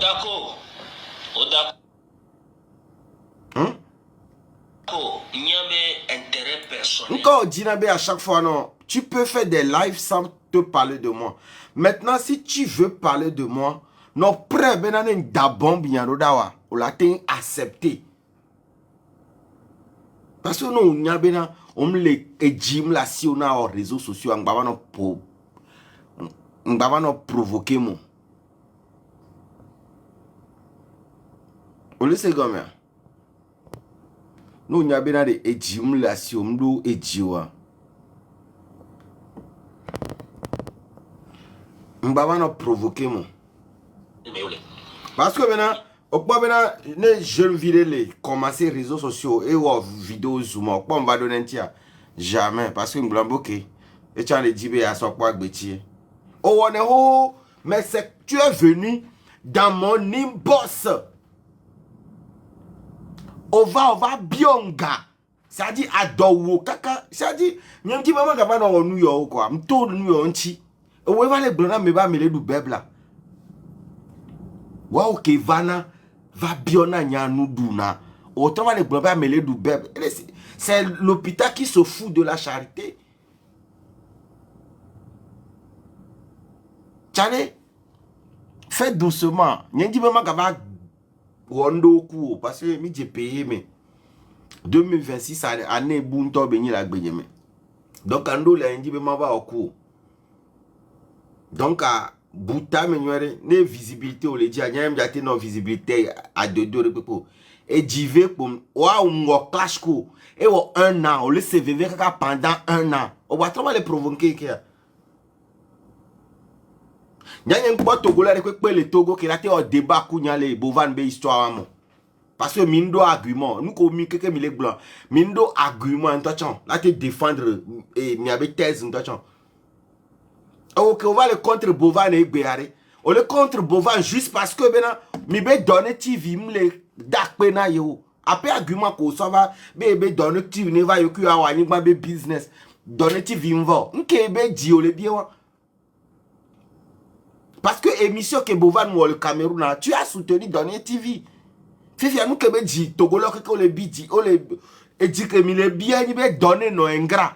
Odako. Hein? Il n'y a intérêt personnel. Quand on dit à chaque fois, non, tu peux faire des lives sans te parler de moi. Maintenant, si tu veux parler de moi, non, prêt, ben, d'abord, bien, on l'a accepté. Parce que nous, on me les gym là, si on a aux réseaux sociaux, on va provoquer moi. On le sait comment. Nous, on a bien des gym là, si on me les gym. On va provoquer moi. Parce que maintenant, les jeunes vidéos commencent les réseaux sociaux et les vidéos zoom, on va donner un tia. Jamais. Parce que nous avons dit et tu as dit à son quoi bêtier. Oh, on est oh, mais c'est tu es venu dans mon inbox. On va bien gars. Ça dit adowo kaka. Ça dit, n'y a un petit moment qui va dans New York quoi. M'tourne New York chi. On va les blancs mais va mêler du bébé là. Wow, que Vana va bien à nous douna. Autant les blancs va mêler du bébé. C'est l'hôpital qui se fout de la charité. Tchane, faites doucement. N'y a un petit moment qui va rondo coup parce que j'ai payé mais 2026 année bunto béni la béni. Donc ando la un petit moment va au cours. Donc à Bouta menyore ne visibilité au le dia nyam jate non visibilité à deux pour et jive pour wa on clash ko et wa 1 an on le CV pendant 1 an on va trop les provoquer kia nyanya ngbo togola de ko le Togo qui la te au débat ku nyale bovan be histoire mo parce que mindo argument nous ko mi keke mi les blanc mindo argument entachant la te défendre et mi avait thèse entachant. Ok, on va le contre Bovan et Béaré. On le contre Bovan juste parce que maintenant, mi be donner TV m'le dak pena yo. Après argument ko ça va be donner TV ne va yo ku awani ma be business. Donner TV m'va. Nke be di o le bien. Parce que émission que Bovan ou le Cameroun là, tu as soutenu donner TV. Fifi nous que be di Togolo que le bidi, o le et dit que mi le bien ni be donner no ingrat.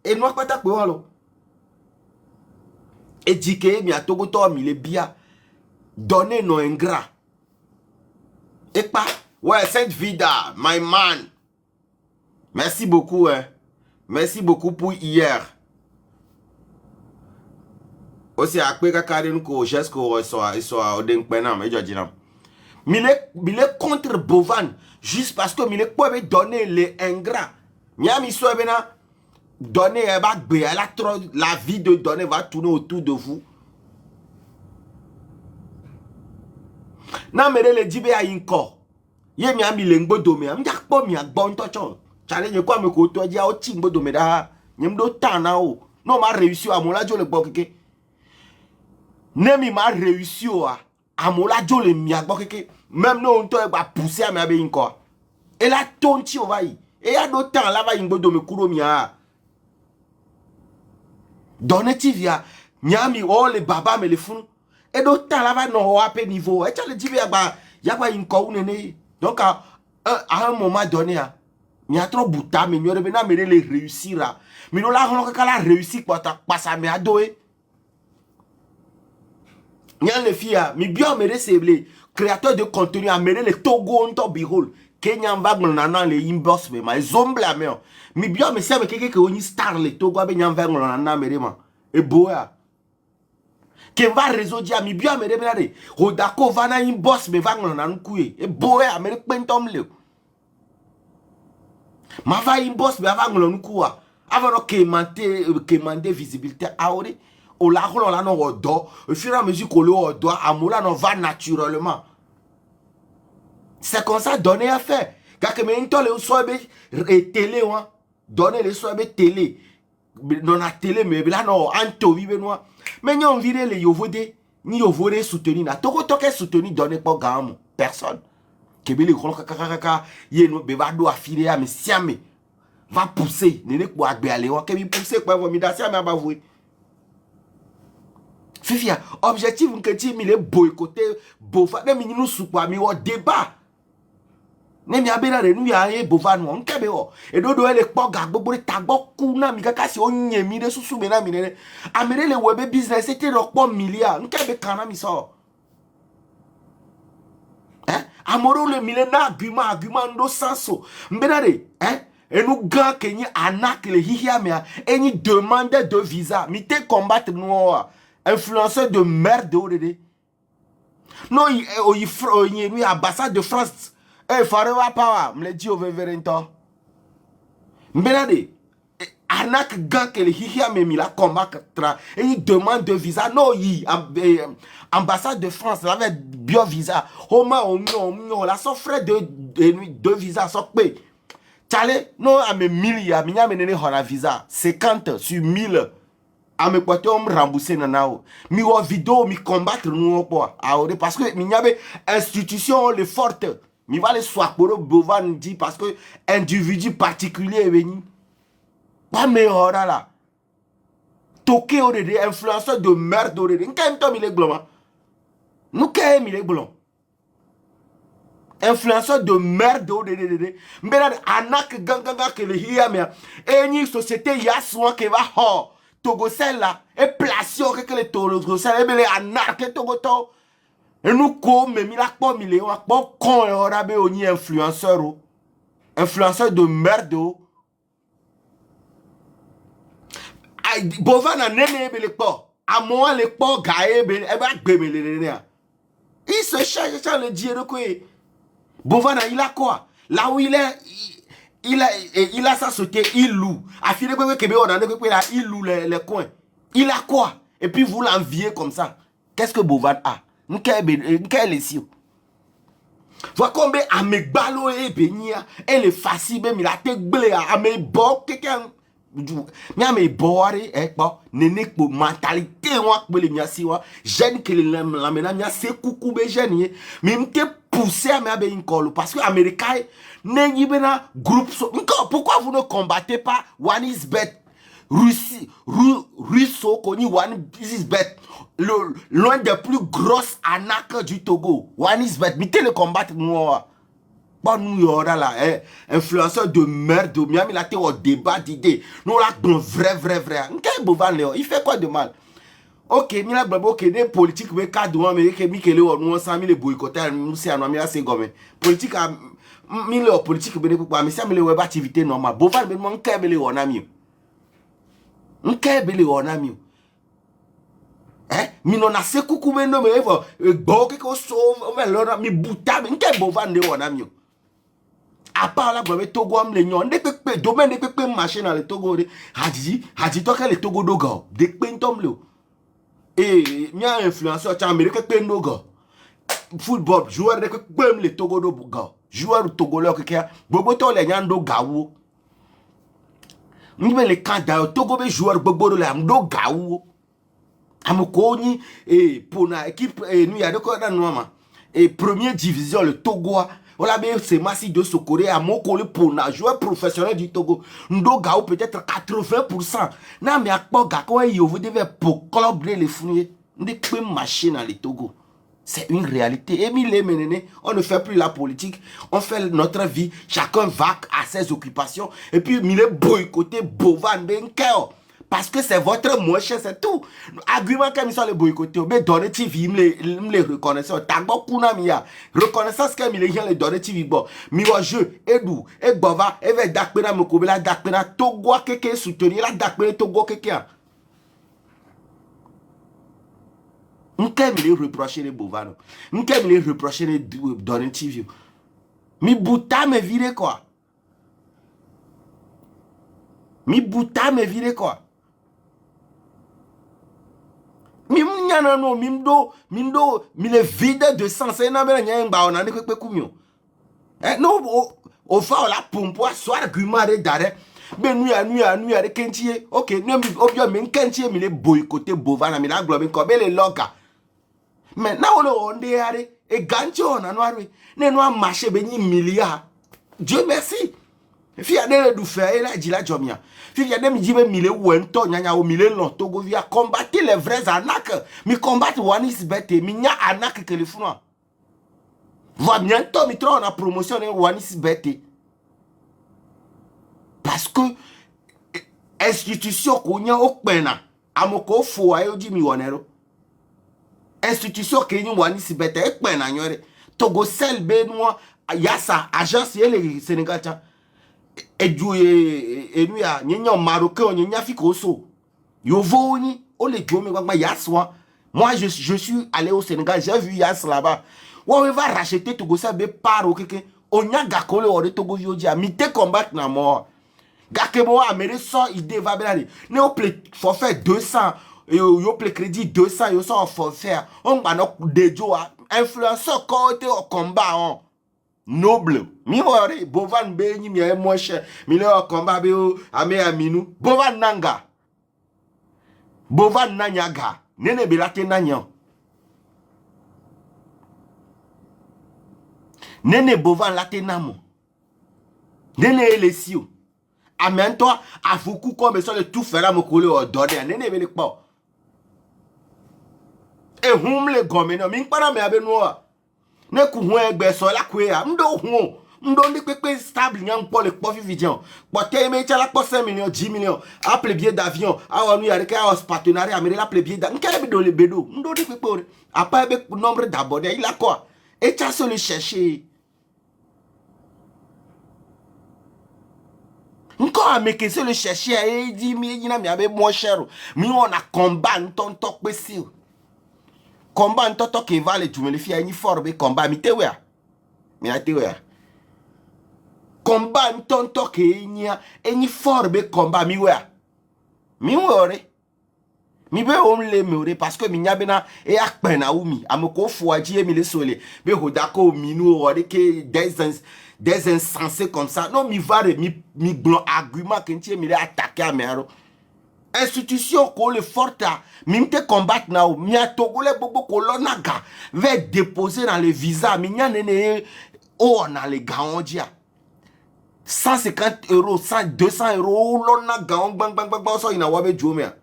Et nous pas ta ko alors. Et dit que mi a Togo to mi le bien donner nos ingrats. Et pas ouais cette vida my man. Merci beaucoup hein. Merci beaucoup pour hier. Aussi après kakare nous ko gesko soit odeng penam et jodinam. Mile contre Bovan juste parce que mile peut donner les ingrats. Miami so bena donner la vie de donner va tourner autour de vous. Na mere le jibe a inko. Ye mi ami le ngbo dome. Am jak po mi agbon to chon. Challenge kwa me ko to dia o ti ngbo dome da. Nyem do tana o. Non ma réussi à mola jo le gbo keke. Nemi ma réussi o a mola jo le mi agbo keke. Même non on to e ba pousser à me abe inko. Et la tonti o va yi. Et ya do tan la va ngbo dome kuro mi a. Donetivia nyami o le baba me le funu et d'autant là va no ape niveau et tu le dis yaba inko unene donc à un moment donné il y a trop bouta mais nyore bena me le réussir là mais no la hono kala réussir pas ça me adoé nyan le fia mi bio me receble créateur de contenu a mere le Togo on to behold Kenya mbagno nana le inbox me ma zombla me mi bio me se me keke ke oni star le Togo abe nyam venglo nana mere ma e boya ke va réseau dia mi bio me rebenade Odako vana inbox me venglo nana kuye e boya me pentom le ma va inbox me venglo nkuwa avant que mande visibilité aure o la ko la no odo au fur et à mesure que le odo amola no va naturellement. C'est comme ça donner à faire. Car que maintenant les soirées télé hein, donner les soirées télé. Non la télé mais là non anto vive noir. Mais nous on vire les yovode ni yovode soutenir na toko toke soutenir donner pas gamme personne. Que les gros kaka yeno be va do affilier à mais siame va pousser nene ko agbe ale wa ke bi pousser quoi vomidation mais ba vous. Fifia, objectif que tu mis boycotter Bova, ne mi nous soupa mi o débat. Ne mi abena re nu ya e Bova no nkebe o. E do do ele kpo ga gbogbo tagbo ku na mi kaka si o nye mi de susu me na mi ne. Amere le webe business était lo kpo milliard. Nkebe kana mi so. Amoro le mile na argument ndo senso. Mbena re, et nous gars qui ni anak le hihia mea et ni demande de visa. Mi te combattre nous influenceur de merde de. Non, il ambassade de France. Forever power, me le dit au vévérento. Mbena de anak gars qui le hihia me mi la combattre et ni demande de visa. Non, ambassade de France avec bio visa. Homa la son frais de visa so pe. Tchale, non, à mes milliards, minya menene hora visa 50 sur 1000. À mes potes, on me rembourser nanao. Mi wa vidéo, mi combattre nous pas. Parce que minya be institution le forte. Mi va les soir pour Bovan dit parce que individu particulier est venu. Pas meilleur là. Toqué au de influenceur de merde au de. N'qu'aime toi mi les blancs. Nous qu'aime mi les blancs. Influenceur de merde de mbena anak ganga que le hiya me eni société ya soin que va ho togo celle et placé que le togo celle bele anak togo to et nous comme mi la po mi le wa po kon e ora be oni influenceur de merde ai Bova na nene be le po a moi le po gaé be e ba gbe me le il se cherche le dire quoi. Bovana, il a quoi? Là où il est, il a sa société, il loue. A fini que Québec, on a il loue les coins. Il a quoi? Et puis vous l'enviez comme ça. Qu'est-ce que Bovan a? Quel est si? Voilà combien à mes ballots et bénia, elle est facile, même il a été blé à mes bords, quelqu'un. Mais à mes bords, nene pour mentalité, moi, que les miasi, jeune que les lamena, c'est coucou, jeune, mais m'te poussé à me une colo parce que Américain n'est pas groupe. Pourquoi vous ne combattez pas One is Bet Russie, Russo connu One is Bet, l'un des plus grosses arnaques du Togo. One is Bet, mettez le combattre moi. Bon, nous y aura là, influenceur de merde, Miami la au débat d'idées. Nous là, vrai. Quel Bovan Léo, il fait quoi de mal? Ok, mila blabo ok, des politiques mais cadre mais que Mikele ou nous ensemble les boycotter nous c'est un c'est gomme. Politique a mille politique mais pour mais ça me les web activité normale. Bovan mais mon kebele on a mieux. On kebele on a mieux. Mi non a se coucou mais non mais bon que sauve on va leur mi buta mais que Bovan de on a mieux. À part là blabo Togo am les nyon de pepe domaine de pepe marché dans le Togo hadji toi que le Togo doga de pentom le. Et mia influenceur tu américain que noga football joueur de que les Togo do ga joueur togolais que bobo to le nyando gawo mbe le kanda Togo be joueur bobo le amdo gawo amko ni et pour na équipe nous ya de ko na noama et première division le Togo voilà bien c'est Massi de Sokore à Moko le Pona joueur professionnel du Togo ndo gawo peut-être 80%. Na mais akpo ga ko yo vous devez pour club les fouiller ndé pe machine dans le Togo. C'est une réalité. Et on ne fait plus la politique, on fait notre vie, chacun va à ses occupations et puis il boycotter Bovan Benkel. Parce que c'est votre moche, c'est tout. Argument comme ça, le boycotter, mais donner TV, me reconnaissent. Tagbo kuna miya. Reconnaissance comme il les donner TV, bon. Miwa jeu, Edou, Bova, Eve Dakpena, Mokobela, Dakpena, Togo, Keke, soutenir la Dakpena, Togo, Keke. M'kèm les reprocher les Bovano. M'kèm les reprocher les donner TV. Mi bouta me vire quoi. Mi bouta me vire quoi. Mimnyana no mimdo mi le vide de sens et na bela nyamba on ane kwe kumyo. No o fa la pompo so argument de dare. Ben nous ya de kentie. OK, nous mi obio men kentie mi le boycotter Bovana mi la globe ko be le loka. Mais na on de yare e gancho na noire. Ne no marché be ni milliard. Dieu merci. Fi ade du faire la dit la jomia. Fi ade mi jibe mile wento nyanya o mile lon Togo via combattre les vrais arnaques. Mi combattre Wanis Bete, mi nya arnaque que le funa. Va bientôt mi trop na promotion de Wanis Bete. Parce que institution ko nya okpena amoko fo ayo di mi wonero. Institution ke ni Wanis Bete ekpena nyore. Togo sel be no yasa agence ele Sénégal ta. Et nous ya nyenya marocain nyenya fikoso yovo ni o le jome gba yaswa. Moi je suis allé au Sénégal, j'ai vu Yas là-bas. On va racheter Togo ça be par o keke onya gakole o de Togo yoji a mité combattre na mort. Gakebo amere so idée va bien aller. Ne o ple forfait 200 yo ple crédit 200 yo so forfait. On ba no dejo influenceur côté au combat on noble mi wori bovan be ni mi e mo cher mi le combat be o ame aminu bovan nanga bovan nanyaga nene be late nanyan nene bovan late namo nene elesio amen toi afuku comme ça le tout fera mo kole o dode nene be le po e hum le gomeno mi para me abe no ne ku hu egbe so la ku ya ndo hu ndo ndi pepe stable nyam po le po vividian pote me chala po 5 millions 10 millions appel billet d'avion awa nu ya reka os partenariat amere la billet da nkele be do le bedo ndo ndi pepe apa be nombre d'abonnés il a quoi et tu as se le chercher encore ameke se le chercher et dit mi yina mi abe moins cher mi on a combat ntonto pesi combat ntonto ke vale tu me le fia ni forbe combat mi tewea mi atewea combat ntonto ke nya eni forbe combat mi wea mi wore mi be on le meure parce que mi nya bena e akpena umi amoko fuaji mi le sole be hodako minu ore ke des insensés comme ça non mi vare mi blon argument que ntie mi le attaquer amero institution ko le forta mi te combattre na o mi atogole bobo ko lonaga va déposer dans le visa mi nya nene o na le gaondia 150 euros 100 200 euros lonaga on bang bang bang so ina wabe jomea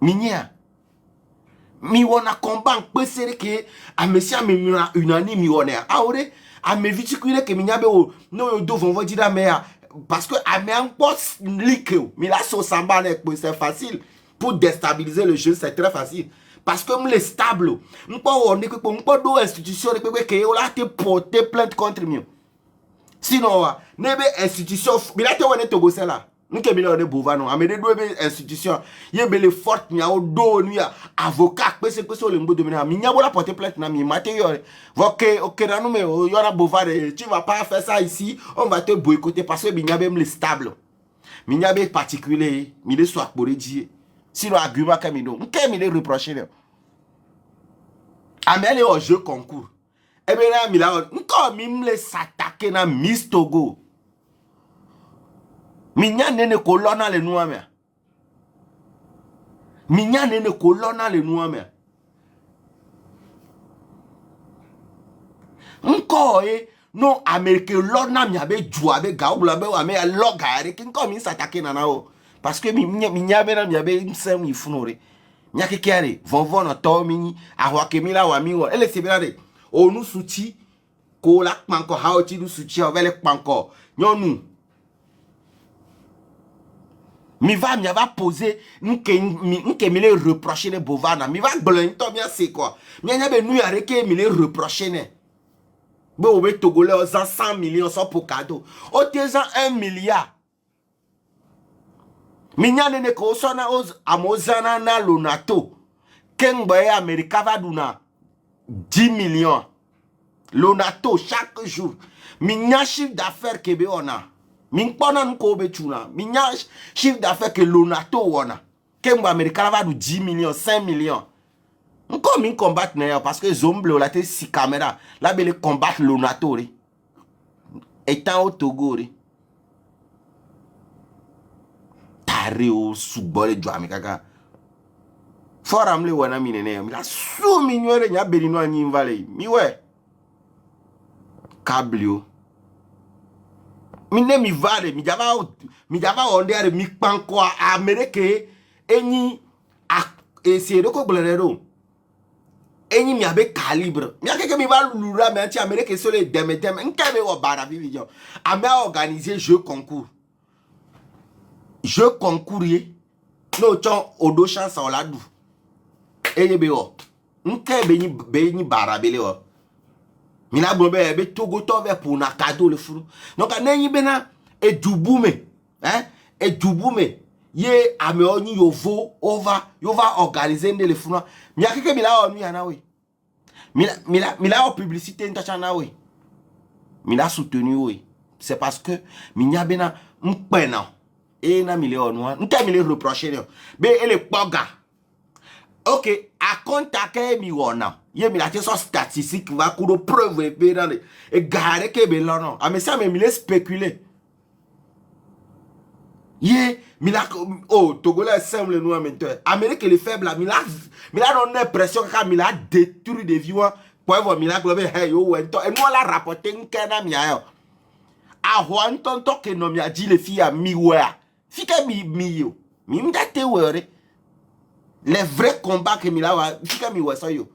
minya mi wona combat pesere ke a monsieur mi unani mi wona aure a me vitikule ke minya be o no yo do vont dire mais parce que a me en poste lique mi la so samba c'est facile pour déstabiliser le jeu c'est très facile parce que me le stable m'po on que m'po do institution que o la te porter plainte contre mi sinon nebe institution mi la te wona Togo là nke mi le bovano amede do be institution ye be le forte nya o do nu ya avocat pese o le mbo dominer mi nya bola porter plainte na mi matériel OK na nous mais y aura bovare tu vas pas faire ça ici on va te boycotter parce que mi nya be me stable mi nya be particulier mi le soit pour dire sinon argument que mi do nke mi le reprocher amele au jeu concours e be na mi la encore mi me s'attaquer na Miss Togo. Minya nene kolona le nuame. Minya nene kolona le nuame. Nko no Amerique lona mi abe jua be gaubla be ame loga are kin ko mi s'attaquer nana o parce que minya be na mi abe nsem ifunore. Nya kekere vonvon no to mi ahwa ke mi la wa mi wo ele se be na de onu suti ko la panko ha o ti du suti o vele panko nyonu mi va poser nke mi le reprocher ne bovana mi va blin to bien c'est quoi mi nya be nu ya reke mi le reprocher ne be o be togolais o 100 millions so pour cadeau o te 1 milliard mi nya ne ko so na amozana na lonato kengba e america va duna 10 millions lonato chaque jour mi nya chiffre d'affaires que be ona min pona nko be tuna minya chiffre d'affaires que lonato wona kemba america va du 10 millions 5 millions nko min combattre na parce que zomble la te si caméra la be le combattre lonato ri étant au Togo ri tare o subole jwami kaka foram le wona minene mi la su minwere nya berino anyi vale mi we câble. Mine mi vale, mi java ondere mi panko Amérique eni et c'est de quoi blanero. Eni mi abe calibre. Mi a que mi va lura mais anti Amérique sur les demetem. Nkebe wa barabi vision. Ame a organisé jeu concours. Jeu concours no chon odo chance on la dou. Eni be o. Nkebe ni barabele o. Mina bombe be togo to ve pour na cadeau le fou. Donc anenyi bena e duboume, hein? E duboume. Ye ame oni yovo over organiser le fou. Mi akeke mila o mi ana we. Mila o publicité ntacha na we. Mila soutenu we. C'est parce que minya bena mpena e na mile o noa. Nta mile reprocher be ele poga. OK, à contacter mi wona. Ye mi la te so statistique va kuro preuve be dans et gare ke be là non. Ah mais ça mais mi le spéculer. Ye mi la oh Togolais semble nous maintenant. Amérique les faibles mi la donne l'impression que mi la détruit des viewers pour voir mi la globe hey yo wento et moi la rapporter nkena mi ayo. A hwan tonto ke no mi a dit les filles à mi wa. Fika mi yo. Mi mdate wore. Les vrais combats que mi la wa fika mi wa so yo.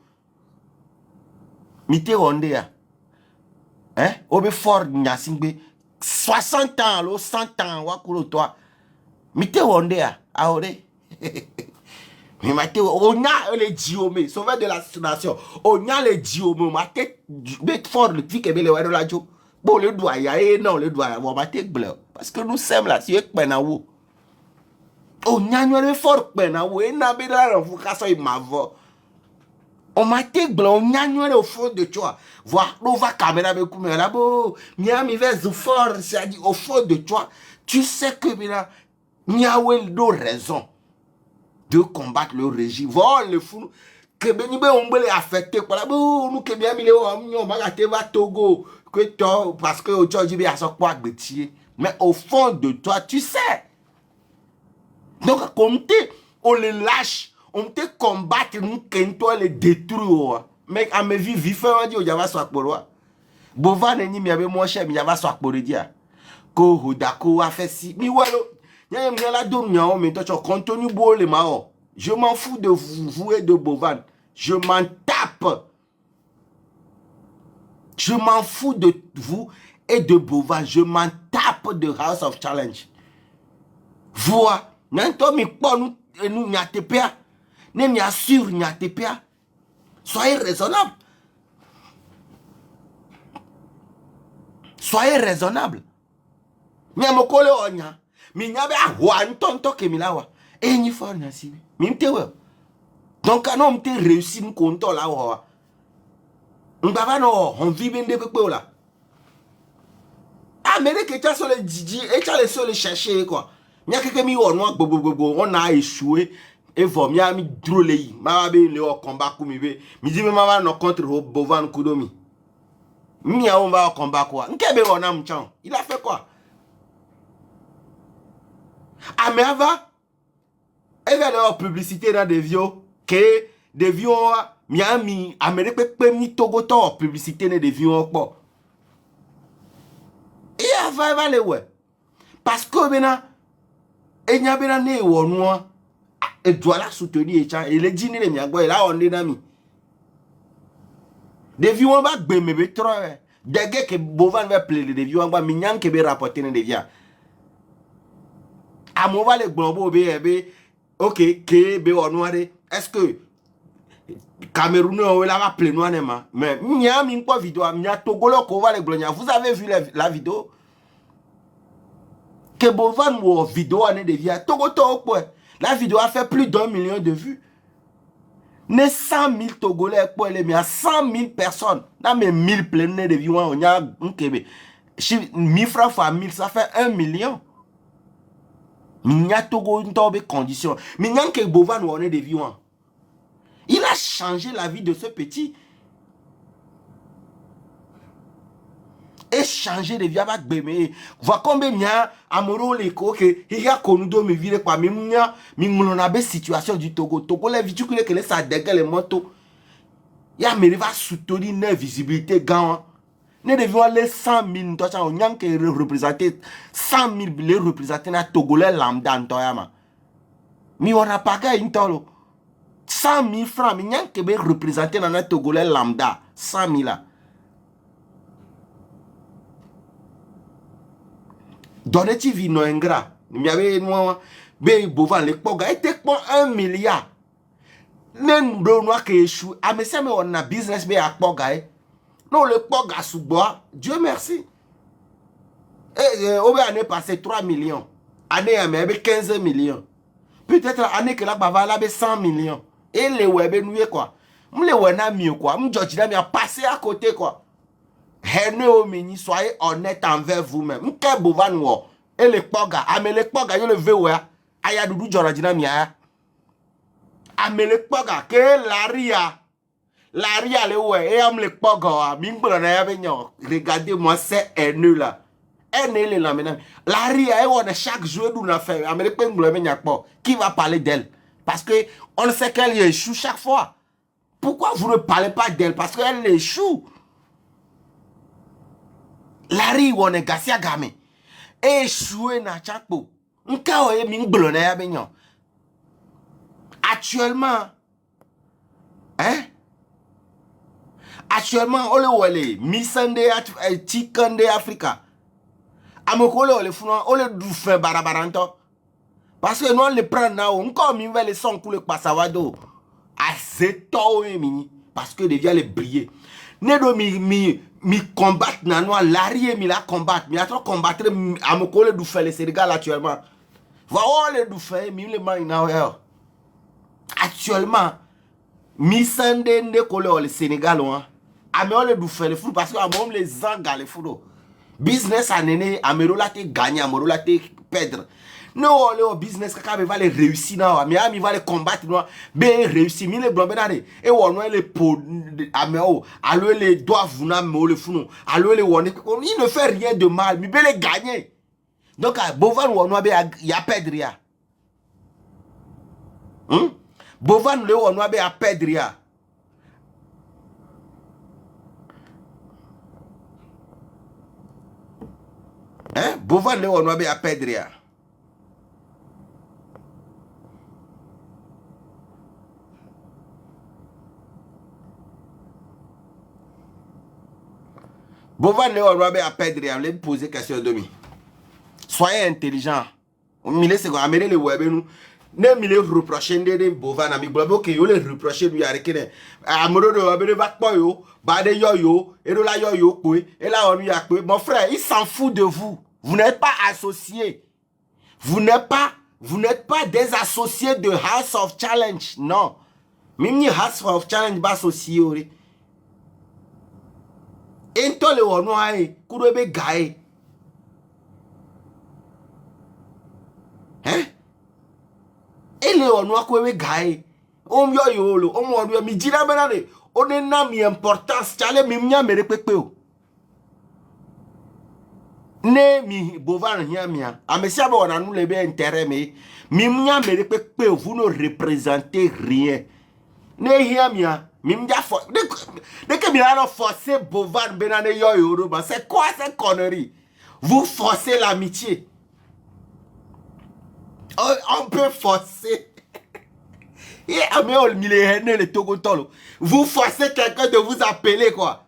Mité onde ya. Hein? Obe fort nyasingbe 60 ans lo 100 ans wa kulo toi. Mité onde ya. Aore. Mi mate onya le diome, sauveur de la nation. Onya le diome mate bet fort le fike be le wa la jo. Bon le doigt ya et non le doigt wa mate bleu parce que nous sommes là si ek pena wo. Onya le fort pena wo e na be la ron fu kaso i mavo. On m'a été blanc, on a au fond de toi. Voir, on va caméra avec vous, là, bon, Miami vers fort, c'est-à-dire au fond de toi. Tu sais que, là, il y a raison de combattre le régime. Voir le fou, que Benibe, on peut les affecter, voilà, bon, nous, que bien, on va gâter, va Togo, que toi, parce que, tu as dit, à ce quoi, mais au fond de toi, tu sais. Donc, comme tu, on les lâche. On te combattre, nous, toi les détruire. Mais à mes vies, vif, on dit, on va soit pour moi. Bovan et ni, mais avec moi, cher, mais on va soit pour le dire. Ko, Hodako, a fait si. Mais voilà, il y a la donne, mais toi, tu as contenu beau les marrons. Je m'en fous de vous et de Bovan. Je m'en tape. Je m'en fous de vous et de Bovan. Je m'en tape de House of Challenge. Vois, n'entends, mais pas nous, n'y a pas. Ne m'y assure, n'y a pas. Soyez raisonnable. Soyez raisonnable. Mia mokole onya. Mi nyabe a wan tonto ke milawa. E ni for na si. Mi mtewe. Donc anon mte réussi m'konto la wa. M'baba no on vibe ndé pepe la. Amérique ta sur les Didi et ta les sur les chercher quoi. Mia keke mi wo no gbogbogbo on a échoué. Et vous mi drôle ma be le combat ku mi be mi di me ma no contre Bovan Kudomi mi a on va au combat quoi nkebe on a mchan il a fait quoi ah mais avant il y a la publicité dans des vieux que des vieux Miami Amérique pe mi Togo to publicité dans des vieux quoi et avant il va le ouais parce que maintenant il y a bien né ou noir et doit la soutenir et les dîner les miagwa et là on est d'amis des vieux on va bembe trop des gars que Bovan va plaider des vieux on va mignan que be rapporter des vieux à mon va les globaux be ok que be on noir est-ce que Cameroun on va plaider noir mais mia mi pas vidéo mia Togolo ko va les glonia vous avez vu la vidéo que Bovan ou vidéo année des vieux Togo quoi. La vidéo a fait plus d'1 million de vues. Ne 100 000 Togolais pour les mais 100 000 personnes. Dans mes 1000 pleines de vues, on y a un Québec. 1000 francs fois 1000, ça fait 1 million. Il y a Togo une tombe condition. Mais il y a que Bovan on est des vues. Il a changé la vie de ce petit. Et changer de vie avec bébé. Voir combien il y a amoureux les coques. Il y a connu de me vivre par mimia. Mimolonabe situation du Togo. Togo les vitu que les ça dégueule les motos. Il y a mais va soutenir une visibilité grand. Nous devions les 100 000, on a représenté 100 000, les représenter na Togolais lambda en toyama. Mais on n'a pas gagné une tolo. 100 000 francs, mais on a représenté dans un Togolais lambda. 100 000 là. Donnez-tu vie non ingrat. Il y avait moi, ben bovan les poga, et t'es 1 milliard. Nen do noa que échoue. Ah mais ça mais on a business be à poga. Non le poga sous bois. Dieu merci. Et on va année passer 3 millions. Année à mais 15 millions. Peut-être année que là va là 100 millions. Et les web nous quoi. M'le wena mieux quoi. M'jodji là mais passer à côté quoi. Henne au mini soyez honnête envers vous-même. M'ke bovan wo. Et les poga, ah mais les poga yo le veut ouais. Aya dudu jora dina mia. Amele poga ke laria le ouais et am le poga mingbola na ya benyo regardez-moi c'est haineux là haineux le là maintenant laria et on chaque jour nous na fait amele pengbola benya po qui va parler d'elle parce que on sait qu'elle échoue chaque fois. Pourquoi vous ne parlez pas d'elle? Parce qu'elle échoue. Lari on est gasia game échoué na chapo nka o e mingbola na ya benyo. Actuellement, hein? Actuellement, on le Missande Chicken de Africa. Amokole on le fou, on le doufe barabaranto. Parce que nous on le prend là, on comme il va les sons pour le passavado. Assez tôt mini parce que devient les briller. Nedo mi combattre na noa l'arrière mi la combattre, mi a trop combattre amokole doufe le Sénégal actuellement. Va on le doufe mi le man now. Actuellement, Missande ne colle au Sénégal, mais on le douffe le fou parce que on les enga le fou. Business à néné, amérola te gagner, amérola te perdre. Non, on le business kaka va les réussir là, mais ami va les combattre là, ben réussir, mi les blancs benade. Et on a les po, améo, allo les doigts vous n'a me le fou, allo les on il ne fait rien de mal, mais ben les gagner. Donc à Bovan on a y a perdre ya. Bovan le on a perdre ya. Hein? Bovan le on a perdre ya. Bovan le on a perdre ya. Je poser question de mi. Soyez intelligent. On laisse quoi amener le web nous. Ne mi le reprocher de Bovan ami blabo que yo le reprocher lui arrêter. Amoro de web va pas yo, ba de yo et de la yo kwe et là on lui a kwe. Mon frère, il s'en fout de vous. Vous n'êtes pas associés. Vous n'êtes pas des associés de House of Challenge. Non. Même ni House of Challenge pas associé. Ento le wono ai kurebe gae. Hein? Et le wono kurebe gae. On yo lo, on mo mi jira benade. On est na mi importance chale mi nya mere pepe o. Ne mi bovan hiamia. Amesia bo na nous lebe intérêt mais mi nya mere pepe o, vous ne représentez rien. Ne hiamia. Mimdia for dès que Milano forcer Bovan benane yo Yoruba, c'est quoi cette connerie? Vous forcez l'amitié. On peut forcer. Vous forcez quelqu'un de vous appeler quoi?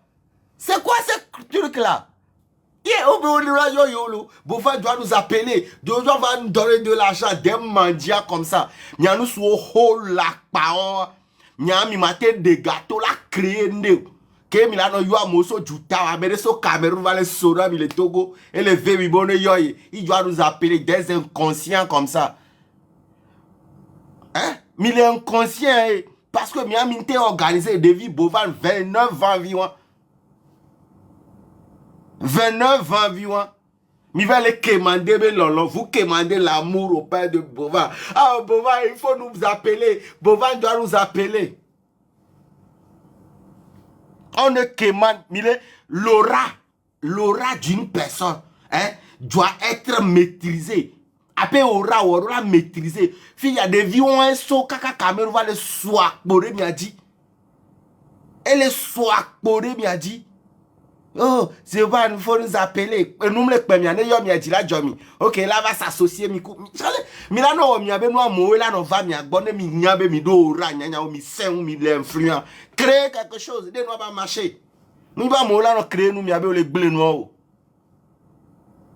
C'est quoi ce truc là? Bovan doit nous appeler. Bovan va nous donner de l'argent, des mendiants comme ça. Nous sommes la parole. Nyami mate de gâteau la créé ndé que milano yo amoso juta amere so Cameroun va les sora mi le Togo et les vebi bonne yoy il doit nous appeler des inconscients comme ça. Hein? Mais les inconscients parce que Miami t'es organisé depuis Bovan 29 ans environ. 29 ans environ. Mi va les commander, vous commandez l'amour au père de Bovan. Ah, Bovan, il faut nous appeler. Bovan doit nous appeler. On ne commande, l'aura d'une personne doit être maîtrisée. Après, aura maîtrisée. Il y a des vies où un saut, kaka Cameroun va le soir, Boré m'a dit. Et le soir, Boré m'a dit. Oh, c'est pas, il faut nous appeler. Nous me le payons, nous y a dit la jomi. Ok, là va s'associer mi coup. Mi là non, mi abe nous mo là non va mi agbonne mi nyabe mi do ra nya mi sen mi l'influent. Créer quelque chose, de nous va marcher. Nous va mo là non créer nous mi abe le blé nous.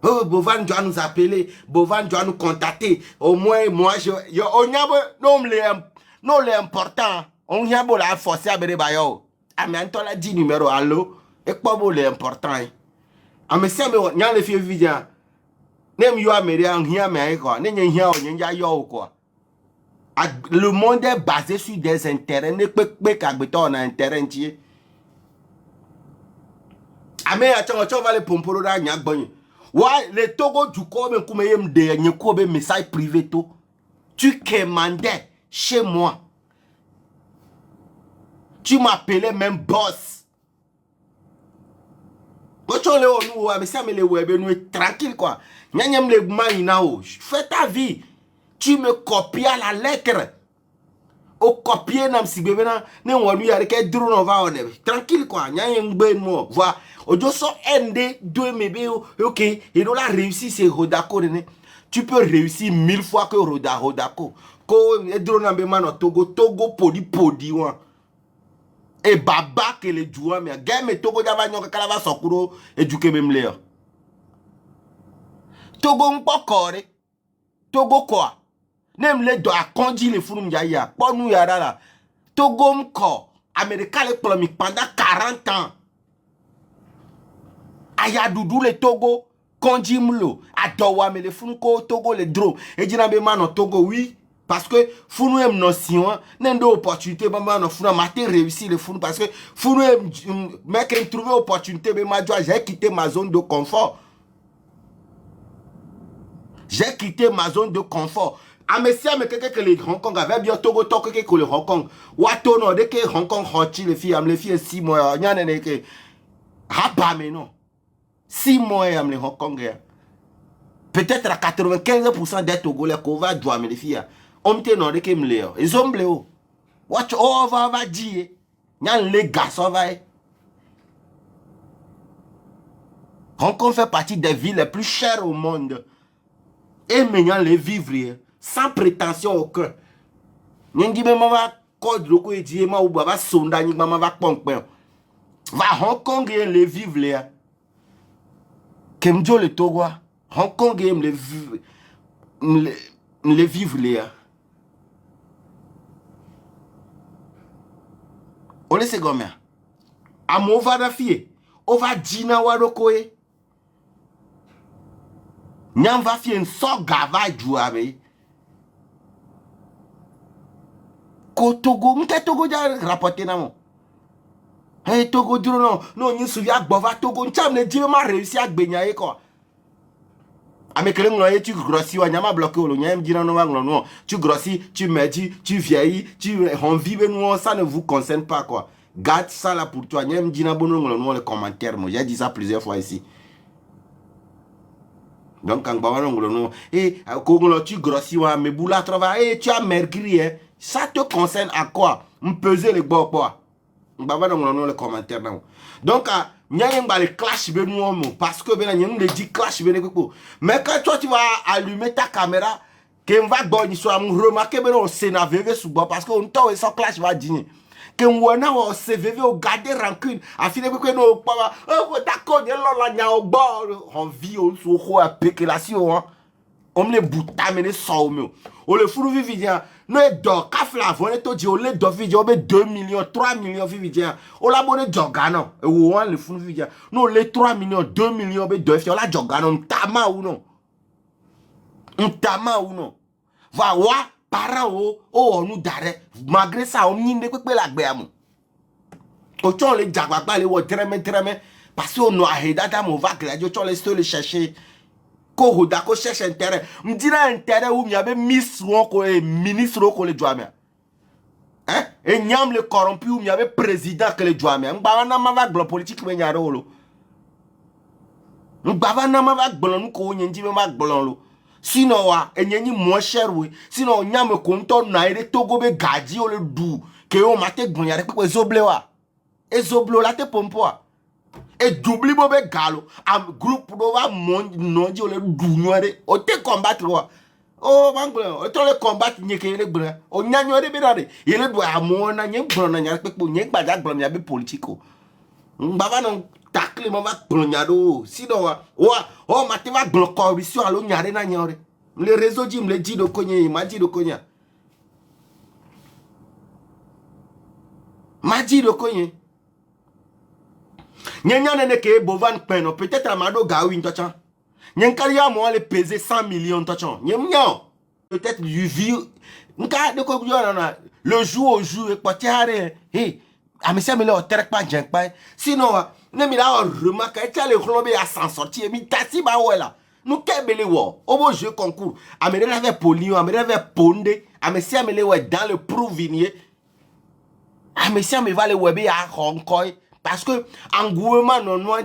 Oh, Bovan doit nous appeler, Bovan doit nous contacter. Au moins moi je on nyabe non l'important. On nyabe la forcer à bere bayo. Ah mais Antoine a dit numéro allo. Et quoi bon l'important? Ah mais c'est mais n'y a les filles vidéo. Nem yo américain rien mais quoi. N'est rien on y a yo quoi. Le monde est basé sur des intérêts. Ne peut pas qu'un intérêt entier. Ah mais attends, tu vas les pompolo là n'y a bon. Ouais, les Togo du corps mais comme yem de n'y quoi ben message privé tout. Tu commandais chez moi. Tu m'appelais même boss. Mais ça me le tranquille quoi. Nyanyem le maïnao. Fais ta vie. Tu me copies à la lettre. Au copier nam si bébé na ne wonu yare ke drone on va on tranquille quoi. Nyanyem ben mo. Voilà. Ojo so ND 2 mebe OK, et donc là réussi c'est Rodako ne. Tu peux réussir 1000 fois que Rodako. Ko drone na be mano Togo podi wa. Et baba que les joueurs mais game Togo java nyoka kala va sokuro eduke même leo Togo mpokore Togo quoi nem le do akondi le funu ya ponu ya dala Togo mko America le polomique pendant 40 ans aya dudu le Togo kondi mlo adowa me le funu ko Togo le drone et dina be mano Togo oui. Parce que funu em notion n'en opportunité maman no funu maté réussir le funu parce que funu mec trouver opportunité mais ma joie j'ai quitté ma zone de confort. J'ai quitté ma zone de confort. Ah mais si mais quelqu'un que les Hong Kong avait bien Togo toque que le Hong Kong. Wato no de que Hong Kong hoti les filles 6 mois nya ne que rapa mais non. 6 mois am les Hong Kong. Peut-être à 95% des Togolais qu'on va jouer mais les filles. On te non de que me leo. Ils ont bleu. Watch over va dire. Nyan les garçons va. Hong Kong fait partie des villes les plus chères au monde. Et maintenant les vivre sans prétention aucun. Nyan dit même va code loko et dit ma ou va sonda ni maman va pomper. Va Hong Kong et les vivre là. Kemjo le Togo. Hong Kong et les vivre là. On laisse gomme. Amo va da fie. O va dina warokoe. Nyam va fie so gava juabe. Ko Togo, mte Togo ja rapporter na mo. Hey Togo duro non, non ni souvi ak bova Togo ncham ne di ma réussi ak benyaye quoi. Amekele ngloye tu grossis wa nyama bloqué o lo nyam dina no wa nglo tu grossis, tu maigris, tu vieillis, tu envies nous ça ne vous concerne pas quoi. Garde ça là pour toi. Nyam dina bono nglo les commentaires moi. J'ai dit ça plusieurs fois ici. Donc quand baba nglo no et ko tu grossis wa me boula travail et tu as mercredi hein. Ça te concerne à quoi? Me peser les bords quoi. Baba nglo les commentaires là. Donc nyam ba le clash be nous parce que ben nyam le dit clash be ko. Mais quand toi tu vas allumer ta caméra que va bon soit remarquer ben on s'énerve sous bord parce que on toi sans clash va dîner. Que on a au CVV au garder rancune a fini que no papa d'accord de la nya au bord on vit au so a péculation on le buta mener so meu o le furu vivien no e do kafla vone to di o le do vivien o be 2 millions 3 millions vivien o la bonne jogano e wo le furu vivien no le 3 millions 2 millions be do fi o la jogano ntama ou non va wa para o nous dare malgré ça on n'y peut pas la gbeamu o ton le jagbagba le wo treme parce que on a data mon va que o ton le chercher ko hoda ko cherche intérêt m'dira intérêt ou m'yabe miss ko e ministre ko le douame hein et nyam le corrompu ou m'yabe président que le douame m'ba na ma va glo politique me nyaro lo m'ba na ma va glo ko nyenji me ma glo lo. Sinon wa enyenyi moins cher oui sinon nyame konto na ere Togo be gadi o le du ke o mate gonyare pe zoble wa e zoblo la te pompo et doubli bobe galo am groupe do va mon non di ole dunyore o te combattre wa o manglo o to le combattre nyeke le gbra o nyanyore be dade yele do amona nye gbro na nya pepo nye gbaja gbro nya be politico mbaba non takle mo va gbro nya do sinon wa o mati va gbro corruption alo nyare na nyore le réseau di me le di do konye ma di do konya ma di do konye Nyanya ne ke bovan peno peut-être amado gawi ntochan. Nyankaliya mo le peser 100 millions ntochan. Nyanya peut-être du vieux nka de ko na le jour au jour e potiare eh amisa me le otere pa jenkpa sinon ne mi la remarque e tale khlobe a s'en sortir mi tasi ba wela nous kebele wo obo jeu concours amere la ve polio amere ve ponde amisia me le we dans le provinier amisia me va le webe a Hong Kong. Parce que en gouvernement non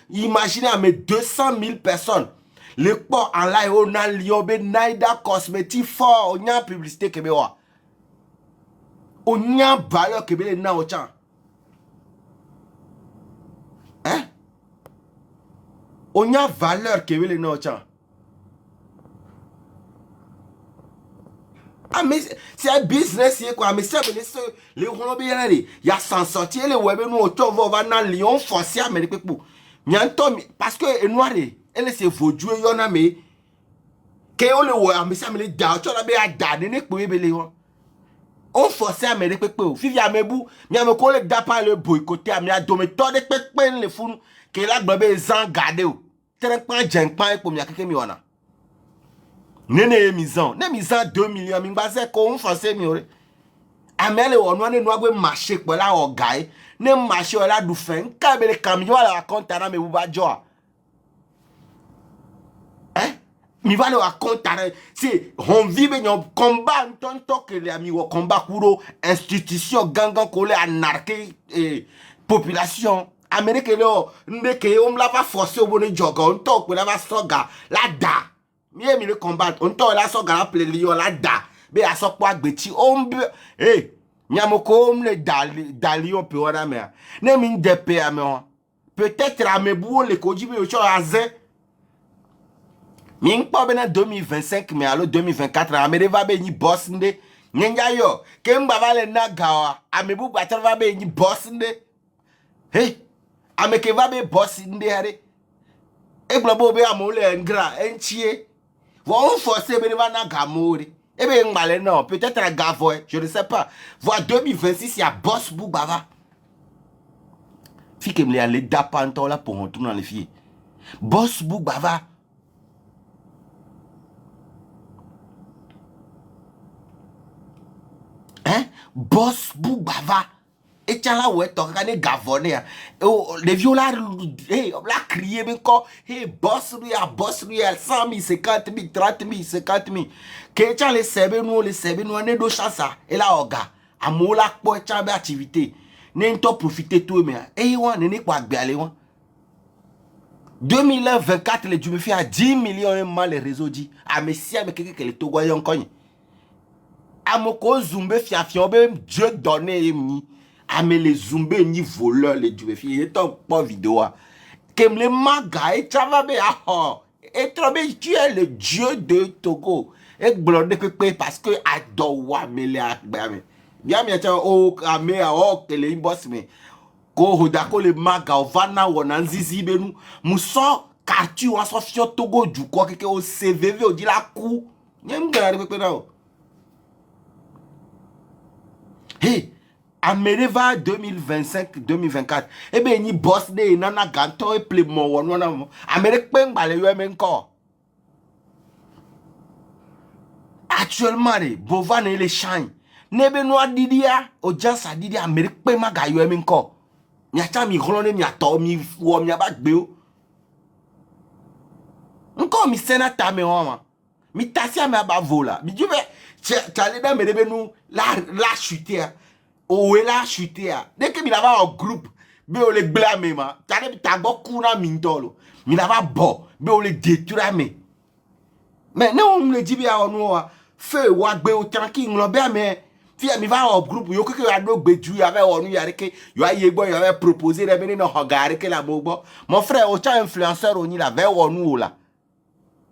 imaginez à mes 200 000 personnes. Le port en live on a liobe naida cosmétique fort on y a publicité que bewa. On y a valeur que be na ochan. Hein? On y a valeur que be na ochan. Ah mais c'est un business quoi mais c'est les Colombiens il y a sans sortir les web nous auto va dans Lyon forcé Amérique pour nyanto parce que noir elle c'est vaudu y a mais que on le voit mais ça me les da tu la be da ne pour belé on forcé Amérique pour fifi amebu mi am ko le da pas le boycotter am ya do me to de pepe le funu que la gbe zan garder o tere pan jen pan pour mi akeke mi wana Nene mizan 2 millions mi gbaze ko un forcé mi ore amele wonu ne no agbe marché pe la ogai ne marché la du fen ka be le camion la compte na me buba jo hein mi va le raconter c'est on vive un combat tonto que les amis au combat kuro institution gangan ko le anarquer population Amérique le ndeke on la pas forcer au bon joga on to pe la va soga la da mieux mi le combat on to la so gara ple lion la da be aso po agbeti on be nyamoko on le dalion pe ora me ne mi de pe ame peut-être amebu le koji be o cho azen mi npo be na 2025 mais allo 2024 amere va be ni boss nde nyenja yo ke mba vale na gawa amebu gba va be ni boss nde ameke va be boss nde are e globo be amole ngra enchie vont forcer be va na gamori e be ngale non peut-être à gavo je ne sais pas voir 2026 il y a boss bugava fi que me aller dapanto là pour retourner dans les filles boss bugava hein boss bugava et tiens là ouais toi regardez gavonné les viola la crier mais quoi boss lui 100 000 50 000 30 000 50 000 que tiens les sebe nous ne do chance et là oga amola po tiens be activité ne to profiter tout mais et wa ne quoi gbalé wa 2024 les du me fait à 10 millions mal les réseaux dit ah mais si avec quelqu'un le togo yon kogne amoko zumbe fiafion be Dieu donné mi ame les zumbe ni voleur les du fi et ton pas vidéo kem le maga et travabe et travabe tu es le Dieu de Togo et blonde que parce que adowa mele akbame bien mi ta o ame o que le boss me ko hodako le maga ovana wona nzizi benu muso quartier wa so fio Togo du ko keke o CVV o di la coup nyem gare pe na o Amereva 2025-2024. Eh bien, ni boss de nana ganto et ple mo wana. Amérique peng bale yo men ko. Actuellement, bovan et les shine. Nebe noa didia, audience a didia Amérique peng maga yo men ko. Nyata mi grone mi ato mi wo mi abak beo. Nko mi senata me wama. Mi tasia me abavola. Mi juve chale da me debe nou la chuter. Ou la chuter. Dès que mi lava en groupe, be o le blâme ma. Tade ta go kuna mintolo. Mi lava bo, be o le détruire me. Mais non on me dit bien on fait wa gbe o tranquille on be mais Fia mi va au groupe yo que ya no gbeju ya ve onu ya reke yo aye gbo yo ve proposer de beni no hogare ke la mogbo mon frère o cha influenceur oni la ve onu la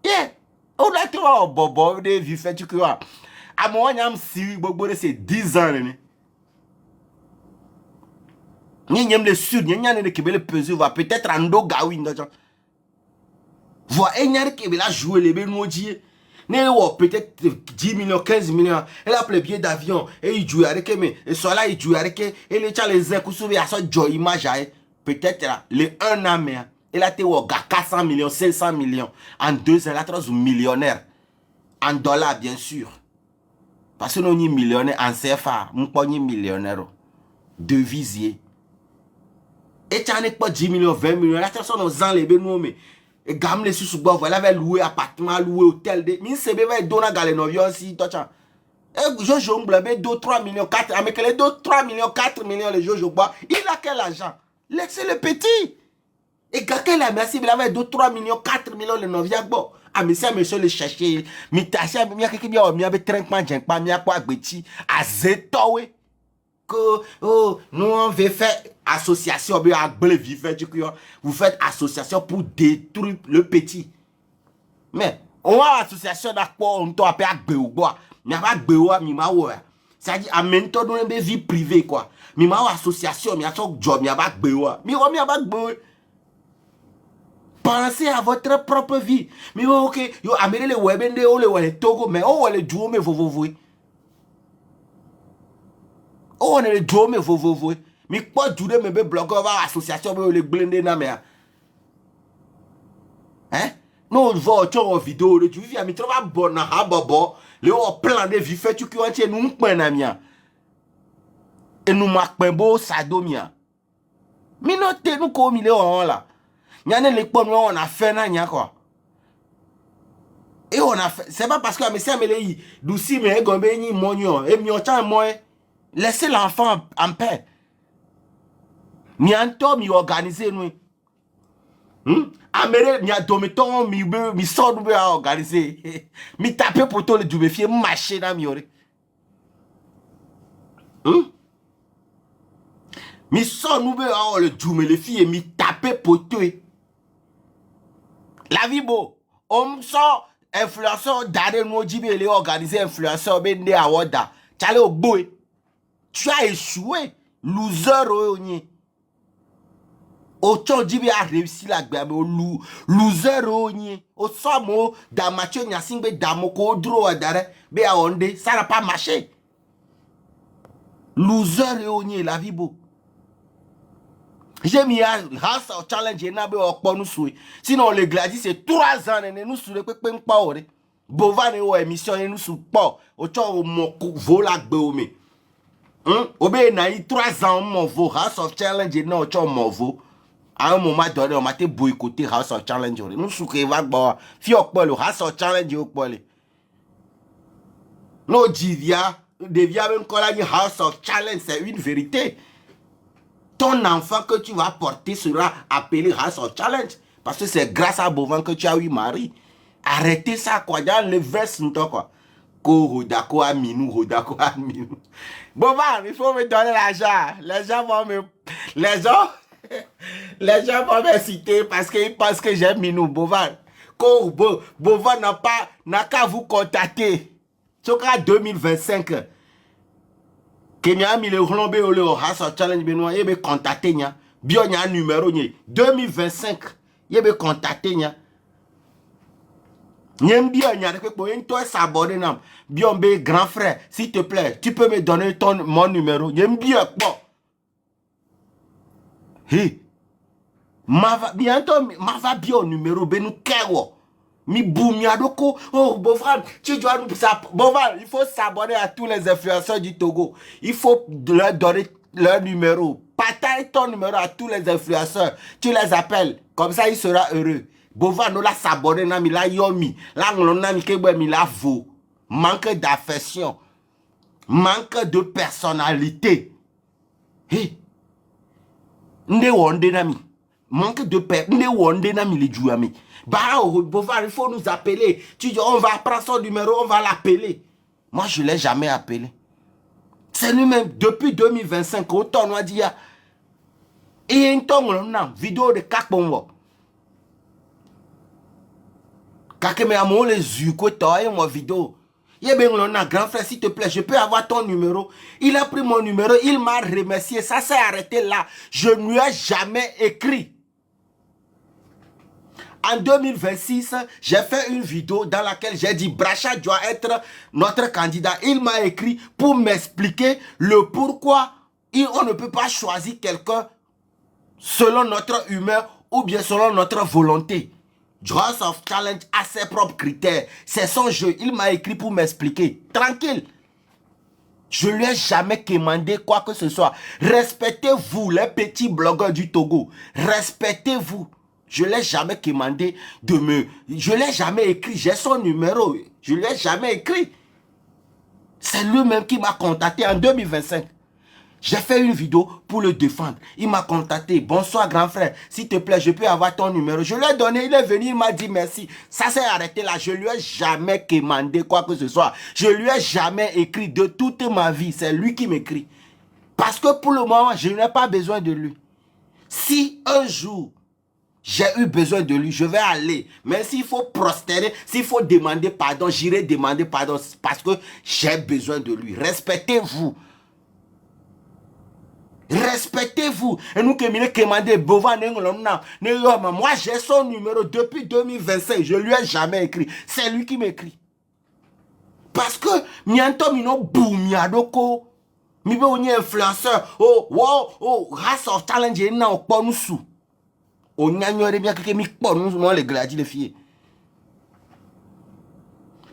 yeah o la to bobo de vi fait tu quoi a mo nyam si gbogbo de c'est 10 ans ni nyem le sud ni nyane ne kebele peser va peut-être ando gawi ndo voit enyar kebela jouer les benoji. Peut-être 10 millions, 15 millions. Elle a pris billet d'avion. Et il joue avec mais et soit là, il joue avec et les gens les écoutes à son joy image. Peut-être là, les 1 an, mais elle a été 400 millions, 500 millions. En 2 ans, elle a été millionnaire. En dollars, bien sûr. Parce que nous sommes millionnaires en CFA. Nous sommes millionnaires. Devisier. Et tu n'as pas 10 millions, 20 millions. Là, tu as nos enlevés, nous, mais. Et gamme les sous bois voilà va louer appartement louer hôtel de min sebe va donner gale no yo si tocha et Jojo Mblabe 2 3 millions 4 avec les 2 3 millions 4 millions les Jojo bois il a quel argent laissez le petit et quelqu'un la merci il avait 2 3 millions 4 millions le novia bon ah mais ça monsieur le chercher mi tacha mi akiki bi o mi abe trinkman jen pa mi akwa gbeti azetowe que oh nous on veut faire association vous faites association pour détruire le petit mais on a association d'accord on doit pas bois mais pas bois mi ma ouais ça dit en même temps dans vie privée quoi mi ma association mi a son job mi a pas bois mi pas bois pensez à votre propre vie mais OK yo amène les webende o le Togo mais on le duo mais vous oh on est le duo mais vous mi quoi dure me be bloquer va association be le blender na me hein non va tu vidéo de tu via mi trouva bon na ha bobo le o plan de vie fait tu qui on tie nous pen na mia et nous mak pen bo sadomia mi no te nous ko mi le on là nyane le pon on a fait na nya quoi et on a fait c'est pas parce que mais ça me le douci mais gombe ni monyo et mi o cha mo laissez l'enfant en paix. Mi anto mi organiser nous. Amere mi adometon mi so nous a organiser. Mi taper pour toi le djube fie marcher na mi ore. Mi so nous a le djube le fie mi taper pour toi. La vie beau. On so influenceur dare nous djibe le organiser influenceur bende awoda. Chale ogboe. Tu as échoué. Loser oyoni. Ocho jibi a réussi la gbe loser oyoni. O samo da macho nyasingbe damoko dro adare be a onde ça n'a pas marché. Loser oyoni la vie beau. J'ai mis un house of challenge na be okpo nu soué. Sinon le Gladys c'est 3 ans ne nous soué pe npa ore. Bovan e o émission nous sou po. Ocho mo vola gbe o me. Obé na 3 ans mon veau House of Challenge non tu mon veau à un moment donné on m'a été boycotté House of Challenge nous souké va bon fi okpo le House of Challenge okpo le no divia devia même qu'on a dit House of Challenge c'est une vérité ton enfant que tu vas porter sera appelé House of Challenge parce que c'est grâce à Bovan que tu as eu mari arrêtez ça quoi dans le verse nous quoi Hodako Aminou. Bovan, il faut me donner l'argent. Les gens vont me citer parce qu'ils pensent que j'aime Minou. Bovan. Bovan n'a qu'à vous contacter. C'est qu'en 2025. Kenya mi le relombe au le House of Challenge Benoît, il me contacter nya. Bien nya numéro nya. 2025. Il me contacter nya. Bien, toi s'abonner nam. Bien, grand frère, s'il te plaît, tu peux me donner mon numéro. Bien, bon. Hey. Bientôt, ma va bien numéro, ben nous kewo. Mi boum yadoko. Oh, Bovan, tu dois nous Bovan, il faut s'abonner à tous les influenceurs du Togo. Il faut leur donner leur numéro. Partage ton numéro à tous les influenceurs. Tu les appelles. Comme ça, il sera heureux. Bovan nous la s'abonner na mi la yomi la ngolona mi kebwe mi la vo manque d'affection manque de personnalité hey nde wonde na mi manque de nde wonde na mi le jouami bah Bovan il faut nous appeler tu dis on va prendre son numéro on va l'appeler moi je l'ai jamais appelé C'est lui-même, depuis 2025, autant on a dit, il y a une vidéo de Kakbongo. Kakeme a mon les yeux, quoi, moi vidéo. Il y a bien un grand frère, s'il te plaît, je peux avoir ton numéro. Il a pris mon numéro, il m'a remercié. Ça s'est arrêté là. Je ne lui ai jamais écrit. En 2026, j'ai fait une vidéo dans laquelle j'ai dit Bracha doit être notre candidat. Il m'a écrit pour m'expliquer le pourquoi on ne peut pas choisir quelqu'un selon notre humeur ou bien selon notre volonté. House of Challenge a ses propres critères. C'est son jeu. Il m'a écrit pour m'expliquer. Tranquille. Je ne lui ai jamais demandé quoi que ce soit. Respectez-vous, les petits blogueurs du Togo. Respectez-vous. Je ne l'ai jamais demandé de me... Je ne l'ai jamais écrit. J'ai son numéro. Je ne lui ai jamais écrit. C'est lui-même qui m'a contacté en 2025. J'ai fait une vidéo pour le défendre. Il m'a contacté. Bonsoir grand frère. S'il te plaît, je peux avoir ton numéro. Je lui ai donné, il est venu, il m'a dit merci. Ça s'est arrêté là. Je lui ai jamais demandé quoi que ce soit. Je lui ai jamais écrit de toute ma vie. C'est lui qui m'écrit. Parce que pour le moment, je n'ai pas besoin de lui. Si un jour, j'ai eu besoin de lui, je vais aller. Mais s'il faut prosterner, s'il faut demander pardon, j'irai demander pardon parce que j'ai besoin de lui. Respectez-vous. Respectez-vous. Et nous, moi, j'ai son numéro depuis 2025. Je ne lui ai jamais écrit. C'est lui qui m'écrit. Parce que, mianto mino boumiadoko. Mi be onye influenceur. Oh, wow, oh, House of Challenge, il n'a pas nous sous. On n'y a bien que mi pas nous, non, les gladis, les filles.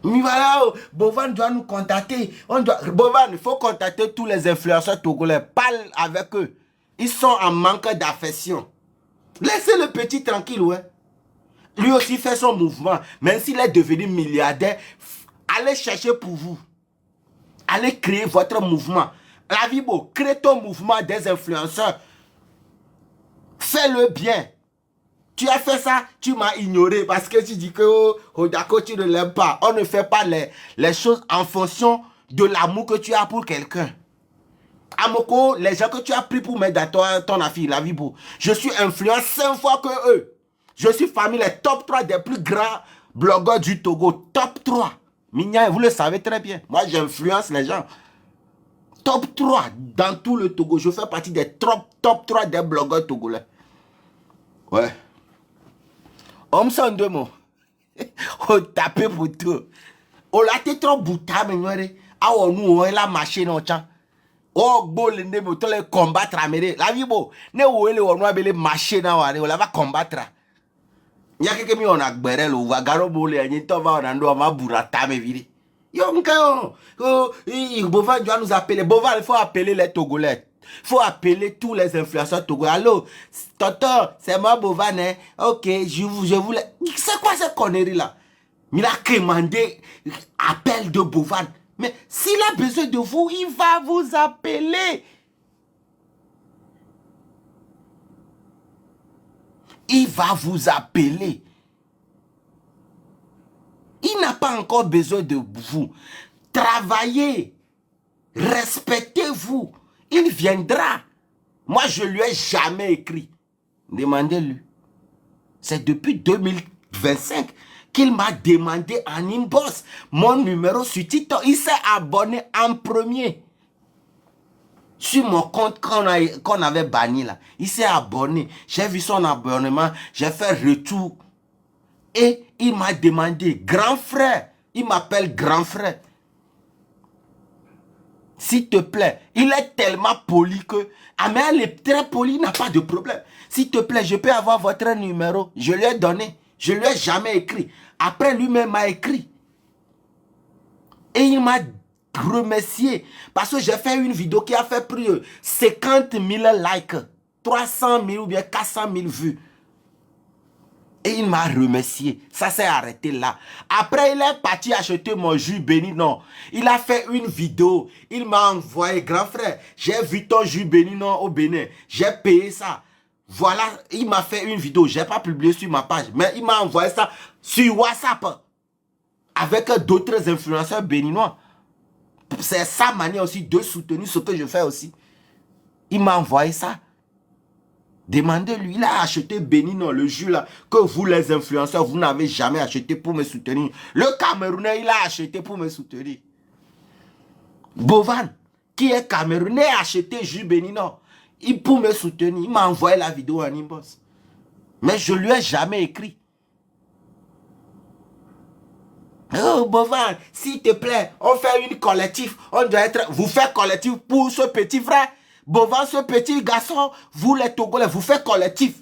Mais voilà, Bovan doit nous contacter. Bovan, il faut contacter tous les influenceurs togolais. Parle avec eux. Ils sont en manque d'affection. Laissez le petit tranquille, ouais. Lui aussi fait son mouvement. Même s'il est devenu milliardaire, allez chercher pour vous. Allez créer votre mouvement. La vie beau, crée ton mouvement des influenceurs. Fais-le bien. Tu as fait ça, tu m'as ignoré parce que tu dis que d'accord, tu ne l'aimes pas. On ne fait pas les choses en fonction de l'amour que tu as pour quelqu'un. Amoko, les gens que tu as pris pour mettre dans ton affaire, la vie beau. Je suis influent 5 fois que eux. Je suis parmi les top 3 des plus grands blogueurs du Togo. Top 3. Mignon, vous le savez très bien. Moi, j'influence les gens. Top 3 dans tout le Togo. Je fais partie des top 3 des blogueurs togolais. Ouais. On s'en deux mots. On tape pour tout. On l'a été trop bouta, mais on nous, on la machine en chan. Oh, bon, les ne moto les combattre à mêler. La vie, bon, ne ou les on va les machines à on la va combattre. Il y a quelqu'un qui a gberel ou va garo bolé, il y a un va on a ma burata me viri. Yo, m'kayo. Bovan doit nous appeler. Bovan, il faut appeler les Togolais. Il faut appeler tous les influenceurs togolais. Allô, tonton, c'est moi Bovan, hein? Ok, je voulais... C'est quoi cette connerie-là? Il a commandé appel de Bovan. Mais s'il a besoin de vous, il va vous appeler. Il va vous appeler. Il n'a pas encore besoin de vous. Travaillez. Respectez-vous. Il viendra. Moi, je ne lui ai jamais écrit. Demandez-lui. C'est depuis 2025 qu'il m'a demandé en inbox mon numéro sur TikTok. Il s'est abonné en premier. Sur mon compte qu'on avait banni là. Il s'est abonné. J'ai vu son abonnement. J'ai fait retour. Et il m'a demandé, grand frère. Il m'appelle grand frère. S'il te plaît, il est tellement poli que... Ah mais elle est très poli, il n'a pas de problème. S'il te plaît, je peux avoir votre numéro. Je lui ai donné. Je ne lui ai jamais écrit. Après, lui-même m'a écrit. Et il m'a remercié. Parce que j'ai fait une vidéo qui a fait plus de 50 000 likes. 300 000 ou bien 400 000 vues. Et il m'a remercié. Ça s'est arrêté là. Après, il est parti acheter mon jus béni. Non. Il a fait une vidéo. Il m'a envoyé, grand frère, j'ai vu ton jus béni non, au Bénin. J'ai payé ça. Voilà, il m'a fait une vidéo. Je n'ai pas publié sur ma page. Mais il m'a envoyé ça sur WhatsApp. Avec d'autres influenceurs béninois. C'est sa manière aussi de soutenir ce que je fais aussi. Il m'a envoyé ça. Demandez-lui, il a acheté Bénin, le jus là, que vous les influenceurs, vous n'avez jamais acheté pour me soutenir. Le Camerounais, il a acheté pour me soutenir. Bovan, qui est Camerounais, a acheté jus Bénin, il pour me soutenir. Il m'a envoyé la vidéo en inbox. Mais je lui ai jamais écrit. Oh, Bovan, s'il te plaît, on fait une collectif. On doit être... Vous faites collectif pour ce petit frère. Bovan, ce petit garçon, vous les Togolais, vous faites collectif.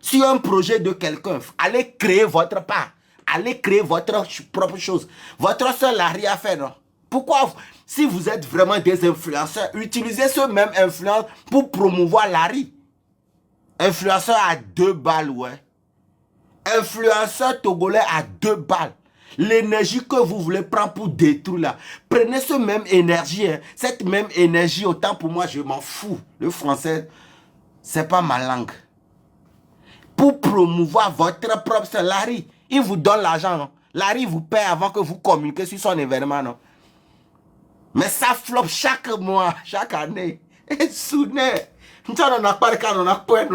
Sur un projet de quelqu'un, allez créer votre part. Allez créer votre propre chose. Votre soeur n'a rien fait, non? Pourquoi, si vous êtes vraiment des influenceurs, utilisez ce même influence pour promouvoir l'ARI. Influenceur à 2 balles, ouais. Influenceur togolais à 2 balles. L'énergie que vous voulez prendre pour détruire là, prenez cette même énergie, hein. Cette même énergie, autant pour moi, je m'en fous. Le français, c'est pas ma langue. Pour promouvoir votre propre salarié, il vous donne l'argent, non? Larry vous paie avant que vous communiquiez sur son événement, non? Mais ça flop chaque mois, chaque année. Et soudain, nous n'avons pas de cas, nous n'avons pas de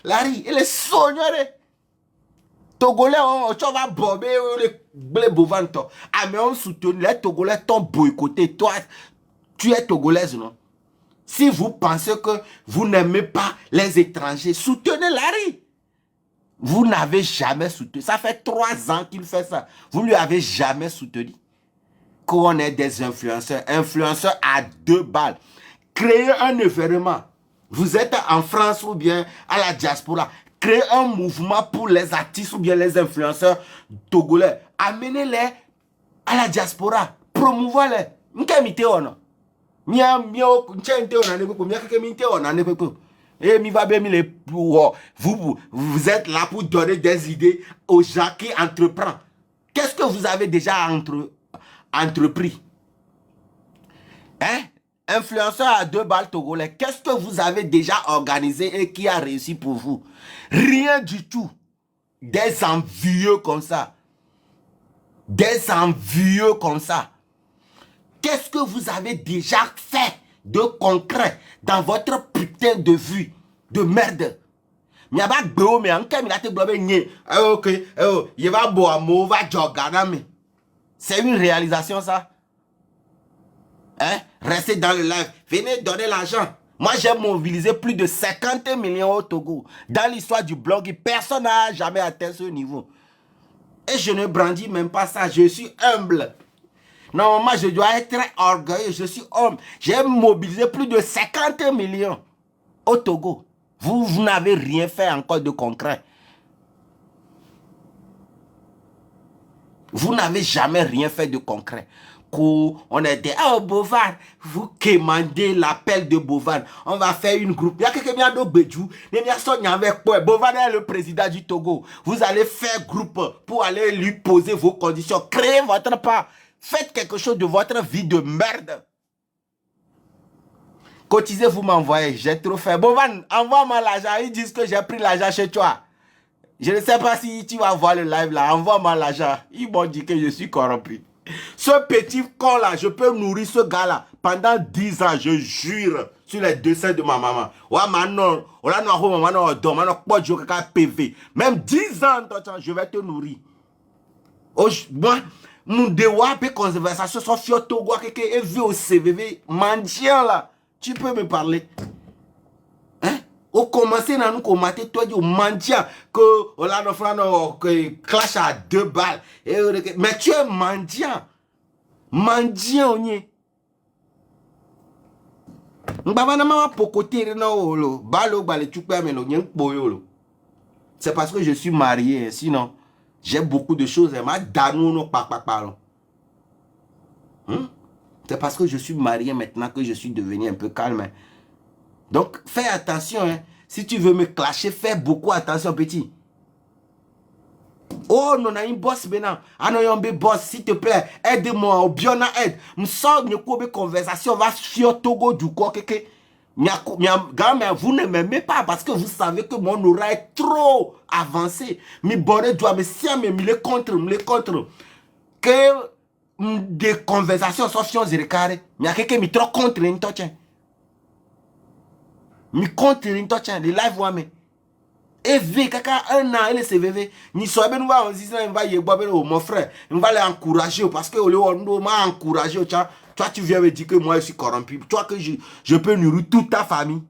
Larry, il est sognéré. Togolais, tu vas bomber les Bovan. Ah, mais on soutient, les Togolais t'ont boycotté. Toi, tu es Togolaise, non? Si vous pensez que vous n'aimez pas les étrangers, soutenez Larry. Vous n'avez jamais soutenu. Ça fait 3 ans qu'il fait ça. Vous ne lui avez jamais soutenu. Qu'on est des influenceurs. Influenceurs à 2 balles. Créez un événement. Vous êtes en France ou bien à la diaspora. Créez un mouvement pour les artistes ou bien les influenceurs togolais. Amenez-les à la diaspora. Promouvois-les. Vous êtes là pour donner des idées aux gens qui entreprennent. Qu'est-ce que vous avez déjà entrepris? Hein? Influenceur à 2 balles togolais, qu'est-ce que vous avez déjà organisé et qui a réussi pour vous? Rien du tout. Des envieux comme ça. Des envieux comme ça. Qu'est-ce que vous avez déjà fait de concret dans votre putain de vie de merde? C'est une réalisation ça? Hein? Restez dans le live. Venez donner l'argent. Moi, j'ai mobilisé plus de 50 millions au Togo. Dans l'histoire du blog, personne n'a jamais atteint ce niveau. Et je ne brandis même pas ça. Je suis humble. Normalement, je dois être très orgueilleux. Je suis homme. J'ai mobilisé plus de 50 millions au Togo. Vous n'avez rien fait encore de concret. Vous n'avez jamais rien fait de concret. On est des Bovan, vous commandez l'appel de Bovan. On va faire une groupe. Il y a quelqu'un qui a Bovan est le président du Togo. Vous allez faire groupe pour aller lui poser vos conditions. Créez votre part. Faites quelque chose de votre vie de merde. Cotisez, vous m'envoyez. J'ai trop fait. Bovan, envoie-moi l'argent. Ils disent que j'ai pris l'argent chez toi. Je ne sais pas si tu vas voir le live là. Envoie-moi l'argent. Ils m'ont dit que je suis corrompu. Ce petit con là, je peux nourrir ce gars là pendant 10 ans, je jure, sur les dessins de ma maman. Même 10 ans, je vais te nourrir. Moi, mon devoir de conversation sur Fiotogo et vu au CVV, mendiant là, tu peux me parler. Hein? Au commencer, nous commenter, toi, du mendiant, que on a clash à 2 balles. Mais tu es mendiant. Mendiant, on y est. C'est parce que je suis marié, sinon, j'ai beaucoup de choses. C'est parce que je suis marié maintenant que je suis devenu un peu calme. Donc, fais attention. Hein. Si tu veux me clasher, fais beaucoup attention, petit. Oh, non, on a une boss maintenant. Ah non, on a un boss, s'il te plaît. Aide-moi. Bien aide. Je sors de conversation. On va sur Togo du quoi. Vous ne m'aimez pas parce que vous savez que mon aura est trop avancé. Mais bon, doit me me les contre. Que des conversations sur fion zirikare. Mais à quelqu'un mi trop contre une tochen. Mi contre une tochen. Les live wame. Et V, kaka, un an, il se VV. Ni soit ben, on va, on va y boire, mon frère. On va l'encourager parce que on m'a encouragé. Toi, tu viens me dire que moi, je suis corrompu. Toi, que je peux nourrir toute ta famille.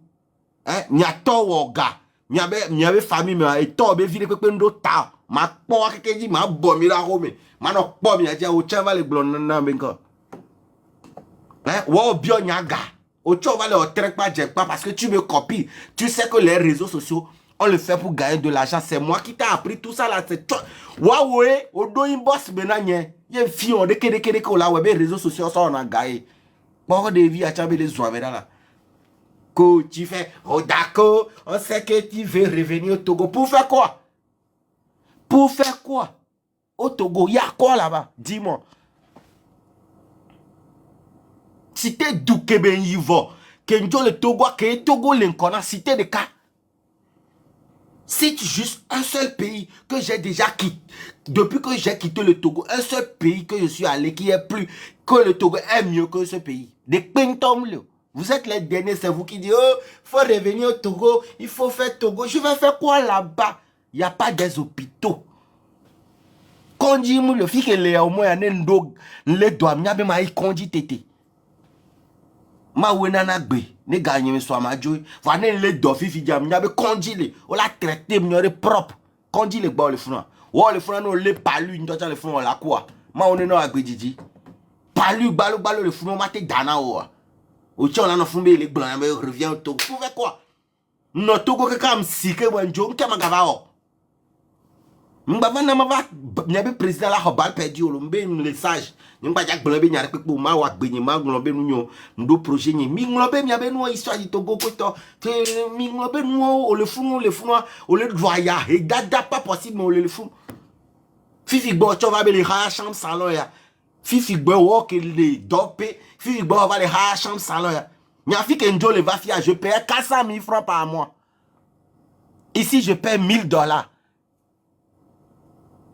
Hein? N'y a toi, ou gars. N'y avait famille, mais toi, ben, vile, que ndo ta. Ma poa, que dit, ma bombe, la rome. Ma no pomme, y a dit, au tien, va les blonds, nan, benko. Hein? Ou bien, n'y a gars. Au tien, va le traque pas, parce que tu me copies. Tu sais que les réseaux sociaux, on le fait pour gagner de l'argent. C'est moi qui t'ai appris tout ça là. C'est toi. Waouh, au dos boss maintenant. Il y a une fille, on est là, les réseaux sociaux, ça on a gagné. Pour des vies à Tchabé les zouaves là. Que tu fais, oh d'accord, on sait que tu veux revenir au Togo. Pour faire quoi? Pour faire quoi? Au Togo, il y a quoi là-bas? Dis-moi. Cité Doukeben Yivo, Kenjo le Togo, que Togo l'Incona, cité de cas. C'est juste un seul pays que j'ai déjà quitté. Depuis que j'ai quitté le Togo, un seul pays que je suis allé qui est plus que le Togo est mieux que ce pays. Des pingtom. Vous êtes les derniers, c'est vous qui dites, oh, faut revenir au Togo, il faut faire Togo. Je vais faire quoi là-bas? Il n'y a pas des hôpitaux. Quand dit, le fille qui est au moins, il y a un dog, le doigt, il y a même un condi tété. Ma wenana gbe ne gagne me so ma joy va ne le do fifi jam nya be kondile o la traiter me propre kondile gba le funa wo le funa no le palu ndo cha le funa la quoi ma one no agbe jiji palu gbalo le funa ma te dana o cha na no fun be le gblan me revient au Togo pour faire quoi no Togo que kam sike wanjo nkema gava o mbava na ma va nya be président la hobal perdu o mbe le sage Nimba jak blonbe nyare pepo ma wa gbe ma glonbe nu nyo ndo projet ni mi glonbe mi abe nu histoire di Togo ko to mi glonbe nu o le funu o le doya e dada pas possible mais o le funu fifi gbo cho va be le ha chambre salon ya fifi gbo wo ke le dopé fifi gbo va le ha chambre salon ya nya fi ke njo le va fia je paye 400 000 francs par mois ici je paye $1000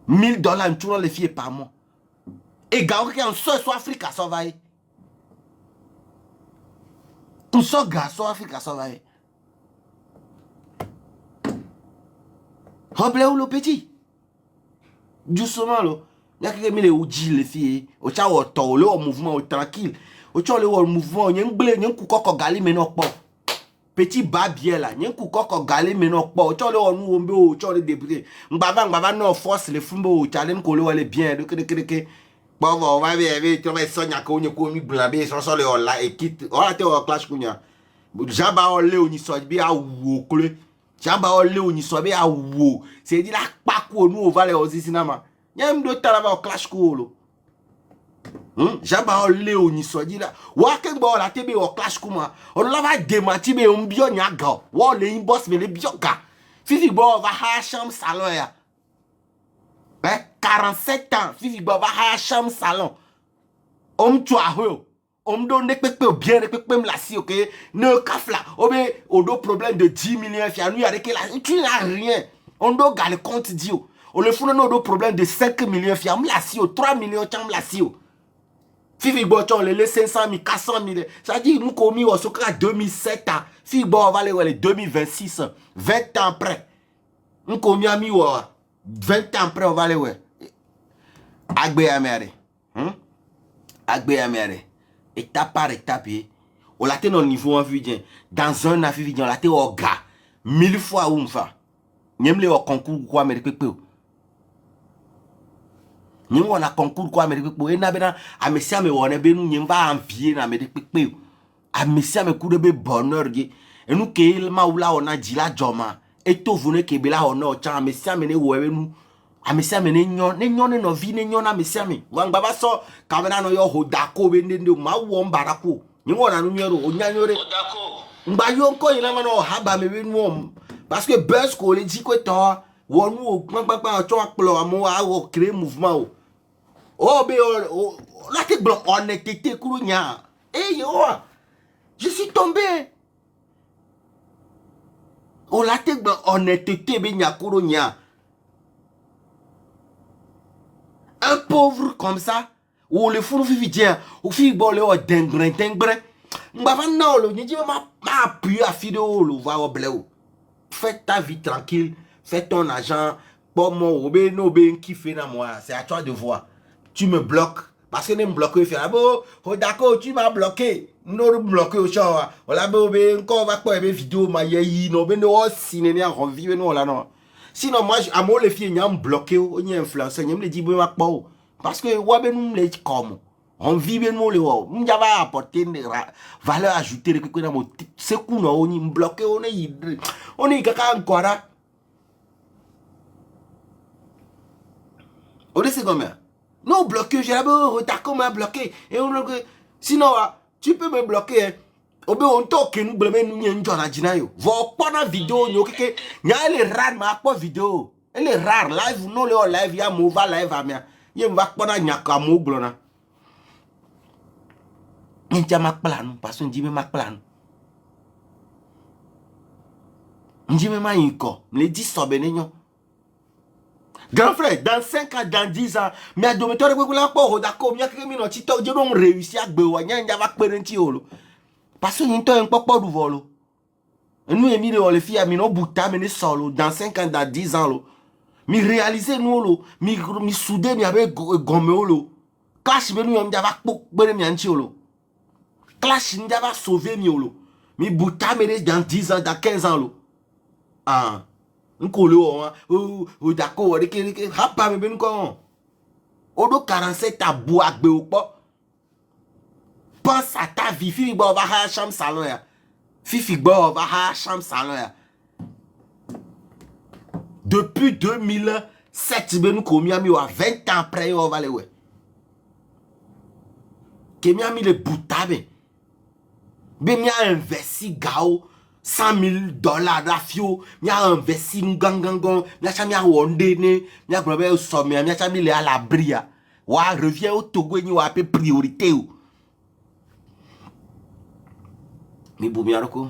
$1000 tout le filles par mois. Et gars, qui en soit Afrique à sauver. Tout ça, gars, soit Afrique à sauver. Roble ou le petit. Doucement, là. Il y a quelqu'un qui dit les filles. Au tcha, au tort, le mouvement, tranquille. Au tcha, le mouvement, il y a un blé, il y a un coucou qui galé, mais non pas. Petit babier là, il y a un coucou qui galé, mais non pas. Au tcha, le mouvement, au tcha, le député. M'bava, non, force, les fumbo, au tcha, les m'colo, elle est bien. Bon, on va bien, tu vas soigner qu'on y commis blabé, sans le là et quitte. On a été au clash qu'on y a. Jamba on le on y soit bien à ou clé. Jamba on le on y soit bien à ou. C'est dit là, pas quoi nous on va aller au cinéma. Y'a même d'autres là-bas au clash qu'on Jamba on le on y soit dit là. Waken bon la tebe au clash qu'on a. On l'a va démentir mais on bien y a gars. Wa le boss mais le bien gars. Fifi bon on va à chambre salon ya. 47 ans, Fifi Baba a chambre salon. Tu as donne bien, la si, ok? Ne cafla, on a problème de 10 millions, tu n'as rien. On doit gagner compte, dio. On le fout dans problème de 5 millions, la si, 3 millions, la si. Fifi Baba, on le laisse 500 000, 400 000. Ça dit, nous commis au secret 2007 ans. Fifi Baba va aller 2026, 20 ans après. Nous commis à mi 20 ans après, on va aller ouais. Agbe amere. Agbe amere. Étape par étape. On l'a été dans le niveau en vue. Dans un an, on l'a été au gars. 1000 fois ou m'fa. N'aime les concours quoi américain peu. N'aime on a concours quoi américain peu. Et n'a ben a messia me on est ben nous n'aime pas envier na américain peu. A messia me coup de bonheur. Et nous qu'il ma ou là on a dit la joma. Et tout vous ne kebela on a au chan messia me ne oué nous. Amesia me ne nyon no vi ne nyon amesia me wan baba so kamera no yo hodako be ndende ma wo mbarako ni wona no nyero onyanyore Odako. ngba yo nko yin na no haba me be nu parce que buzz ko le di ko to wonu o gbagba cho aplo amo a wo créer mouvement o be o la te blanc honnêteté kuru nya yo je suis tombé o la te blanc honnêteté be nya kuru nya. Un pauvre comme ça, Ou le fou fifi dia, ou fi bon le o dengren. M'ba va non lo, ni dit ma appuyer à vidéo lo va au bleu. Fais ta vie tranquille, fais ton argent. Bon mon obé no ben qui fait na moi, c'est à toi de voir. Tu me bloques parce que ne me bloquer fait bon, oh d'accord, tu m'as bloqué. Non bloqué au chat. Voilà ben encore va quoi ben vidéo ma yé no ben no ciné en revivre non là non. Sinon moi à moi les filles n'ont bloqué ou n'y influenceur, n'y me dit ben ma pas parce que ouais ben nous les comme on vit ben nous les ouais, nous j'avais apporté une valeur ajoutée de quelque chose c'est qu'on a on y bloqué on est quelqu'un encore là. On est c'est combien? Non bloqué, j'ai d'abord d'accord m'a bloqué et on sinon tu peux me bloquer hein. Obe on toque nous blâmer nous n'y en a dina yo. Vo pas vidéo yo keke nya elle est rare ma pas vidéo. Elle est rare live non le live ya mova live amia. Ye va pas nya ka mo glona. Ni ma plan parce que dit ma plan. Ndi me ma yiko, me dit sobenenyo. Grand frère, dans 5 ans, dans 10 ans, mais à dométoire de la porte, d'accord, il y a quelqu'un qui a TikTok, je vais réussir à bewa, il y a un java perenti olo. Parce que nous avons un peu de vol. Et nous, les filles, nous avons bouta, mais solo, dans 5 ans, dans 10 ans, lo. Mi réaliser nous, lo. Mi souder, mi avec gomme, lo. Clash, nous avons java pokbere, mi anti, lo. Clash, nous avons sauvé, mi, lo. Mi bouta, mais dans 10 ans, dans 15 ans, lo. Ah. Nkolo ou d'accord reke hapa me ben ko odo 47 à bois gbe ou pas pense à ta vie fifi ba va ha chambre salon ya fifi ba va ha chambre salon ya depuis 2007 ben ko mi ami wa 20 ans après on va le ouais que mi ami le boutabe ben mi a investi gao $100,000 rafio, mi a investi ngangangon, mi a chami a wondene, mi a globe au sommet, mi a chami le à la bria. Wa revient au Togo ni wa pe priorité ou. Mi bou mi aroko.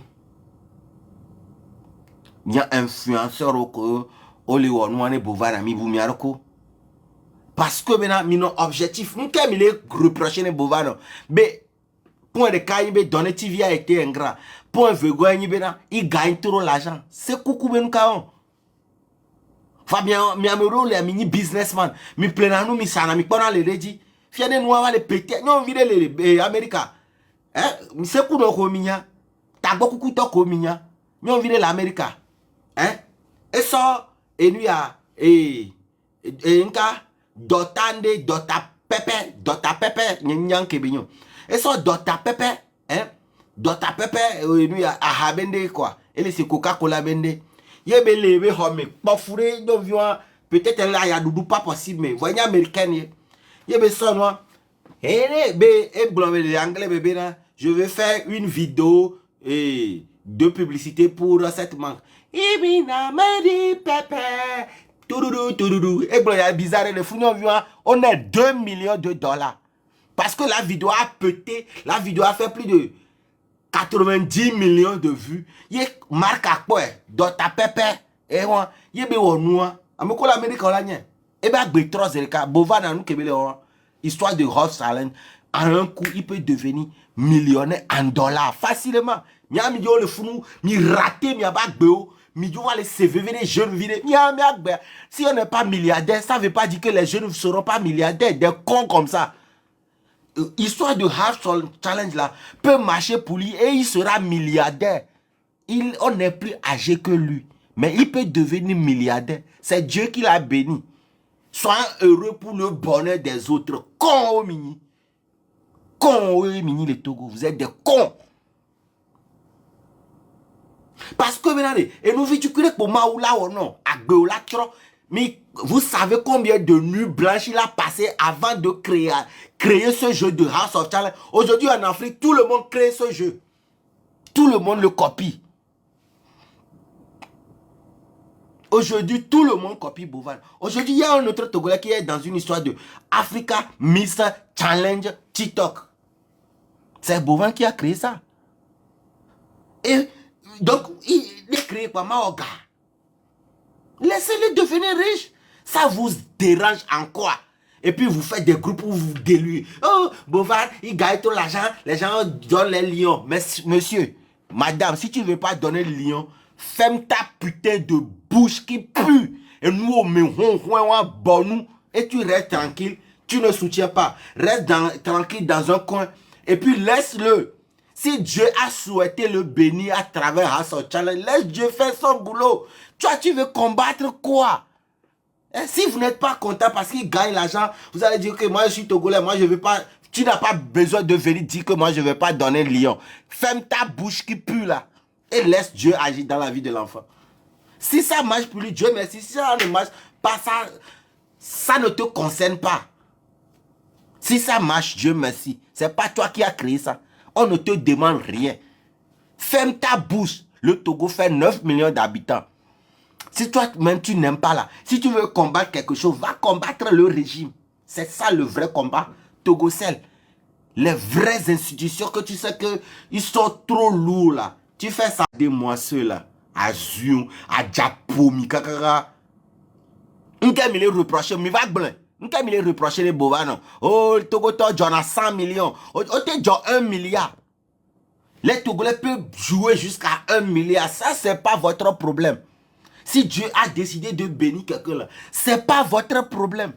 Mi a influenceur oko, oli wonu ane bovara mi bou mi aroko. Parce que maintenant mi non objectif, m'ke mi le reprocher ne bovara. Mais point de cas, il donner TV a été ingrat. Point vergogne, il gagne trop l'argent. C'est coucou ben kaon. Fabien, mi amero le mini businessman. Mi plenanu mi sana mi pona le reji. Fiane nous va le péter. Non vide les America. Hein? Mi se kou no ko minya. Ta beaucoup couteau ko minya. Non vide l'America. Hein? Et ça et lui a nka dotande dota pepe nyan kebinyo. Et ça dota pepe hein? Dota pepe lui a habende quoi. Elle c'est Coca-Cola bende. Yebe lebe homme pas fourré donc peut-être là il y a doudou pas possible mais voyez américaine yebe son moi anglais bébé là je vais faire une vidéo de publicité pour cette marque. Ibina medi pepe toudoudou et blo ya bizarre le fou on a $2 millions. Parce que la vidéo a pété, la vidéo a fait plus de 90 millions de vues. Yé marque à quoi? Dota pepe. Et moi, yé be wonua. Amoko l'Amérique on l'a nye. Et ben gbe 3 zerika. Bova na nou kebele on. Histoire de Hot Challenge. En un coup, il peut devenir millionnaire en dollars. Facilement. Mia mi yo le fou mi raté mi aba gbeo. Mi yo va les CV les jeunes vider. Mia mi agbe. Si on n'est pas milliardaire, ça veut pas dire que les jeunes ne seront pas milliardaires. Des cons comme ça. Histoire de Half Challenge là peut marcher pour lui et il sera milliardaire. On n'est plus âgé que lui, mais il peut devenir milliardaire. C'est Dieu qui l'a béni. Soyez heureux pour le bonheur des autres. Con au mini. Con au mini les Togo. Vous êtes des cons. Parce que maintenant, et nous vivons pour Maoula ou non, à Beola, mais vous savez combien de nuits blanches il a passé avant de créer ce jeu de House of Challenge. Aujourd'hui en Afrique, tout le monde crée ce jeu. Tout le monde le copie. Aujourd'hui, tout le monde copie Bovan. Aujourd'hui, il y a un autre Togolais qui est dans une histoire de Africa Miss Challenge TikTok. C'est Bovan qui a créé ça. Et donc, il est créé par Maoga. Laissez-les devenir riches. Ça vous dérange en quoi? Et puis vous faites des groupes où vous déluez. Oh, Bovan, il gagne tout l'argent, les gens donnent les lions. Mais monsieur, madame, si tu ne veux pas donner le lion, ferme ta putain de bouche qui pue. Et nous, on met bon nous. Et tu restes tranquille. Tu ne soutiens pas. Reste tranquille dans un coin. Et puis laisse-le. Si Dieu a souhaité le bénir à travers son challenge, laisse Dieu faire son boulot. Toi, tu veux combattre quoi? Et si vous n'êtes pas content parce qu'il gagne l'argent, vous allez dire que moi je suis Togolais, moi je ne veux pas. Tu n'as pas besoin de venir dire que moi je ne vais pas donner le lion. Ferme ta bouche qui pue là. Et laisse Dieu agir dans la vie de l'enfant. Si ça marche pour lui, Dieu merci. Si ça ne marche pas, ça ne te concerne pas. Si ça marche, Dieu merci. C'est pas toi qui as créé ça. On ne te demande rien. Ferme ta bouche. Le Togo fait 9 millions d'habitants. Si toi-même tu n'aimes pas là, si tu veux combattre quelque chose, va combattre le régime. C'est ça le vrai combat. Togocel. Les vraies institutions que tu sais qu'ils sont trop lourds là. Tu fais ça des moisseux là. À Zion, à Djapoumi, kakara. Un cas il est reproché, mais va blanc. Un cas il est reproché les bovans. Oh, le Togo t'en a 100 millions. Oh, t'es genre 1 milliard. Les Togolais peuvent jouer jusqu'à 1 milliard. Ça, c'est pas votre problème. Si Dieu a décidé de bénir quelqu'un là, c'est pas votre problème.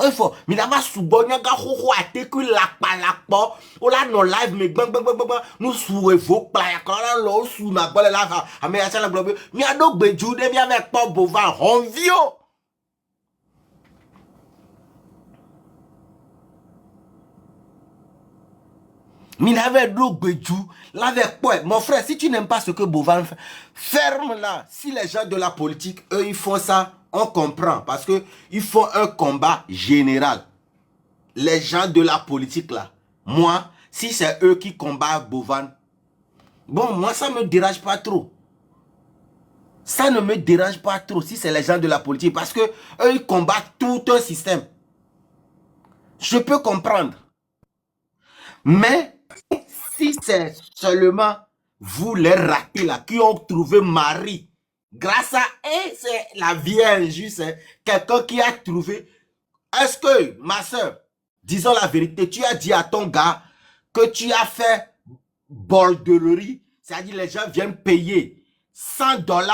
Il faut, mais là-bas, soubonya ga ho a te que lakpa, on a non live, mais bang, nous souevons, playa, quand on a l'eau sous ma balle là, à me y'a la globe, mais à donc bejou, de bien avec pas bovan, on vio. Mais avec l'eau bejou, là avec quoi, mon frère, si tu n'aimes pas ce que Bovan fait, ferme là. Si les gens de la politique, eux, ils font ça, on comprend. Parce que ils font un combat général. Les gens de la politique là. Moi, si c'est eux qui combattent Bovan, bon, moi, ça ne me dérange pas trop. Ça ne me dérange pas trop si c'est les gens de la politique. Parce que eux, ils combattent tout un système. Je peux comprendre. Mais si c'est seulement vous les ratés là qui ont trouvé Marie, grâce à et c'est la Vierge, c'est quelqu'un qui a trouvé. Est-ce que, ma soeur, disons la vérité, tu as dit à ton gars que tu as fait bordererie, c'est-à-dire les gens viennent payer 100 $,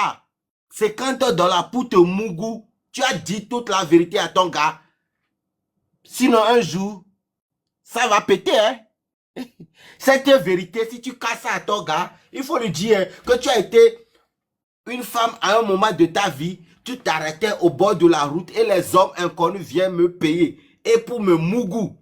50 $ pour te mougou. Tu as dit toute la vérité à ton gars. Sinon un jour, ça va péter, hein. Cette vérité, si tu casses ça à ton gars, il faut lui dire que tu as été une femme à un moment de ta vie, tu t'arrêtais au bord de la route et les hommes inconnus viennent me payer et pour me mougou.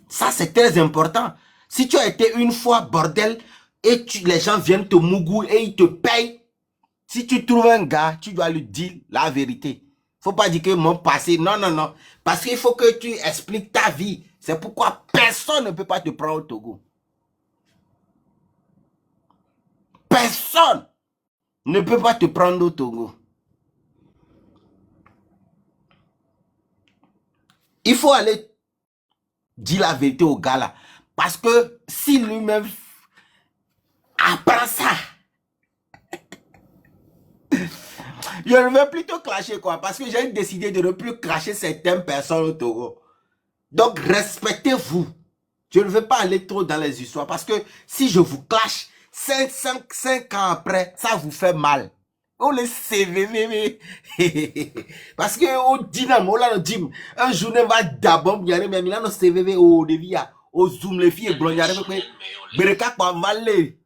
Ça, c'est très important. Si tu as été une fois bordel et les gens viennent te mougou et ils te payent, si tu trouves un gars, tu dois lui dire la vérité. Faut pas dire que mon passé, non. Parce qu'il faut que tu expliques ta vie. C'est pourquoi personne ne peut pas te prendre au Togo. Personne ne peut pas te prendre au Togo. Il faut aller dire la vérité au gars là. Parce que si lui-même apprend ça, je ne vais plutôt clasher quoi. Parce que j'ai décidé de ne plus clasher certaines personnes au Togo. Donc, respectez-vous. Je ne veux pas aller trop dans les histoires. Parce que si je vous clash, 5 ans après, ça vous fait mal. On les CVV. Parce que au dynamo, là, on dit, un jour, on va d'abord, il y a même là, on CVV au début, au zoom, les filles, il y a même, Bereka, quoi, malé.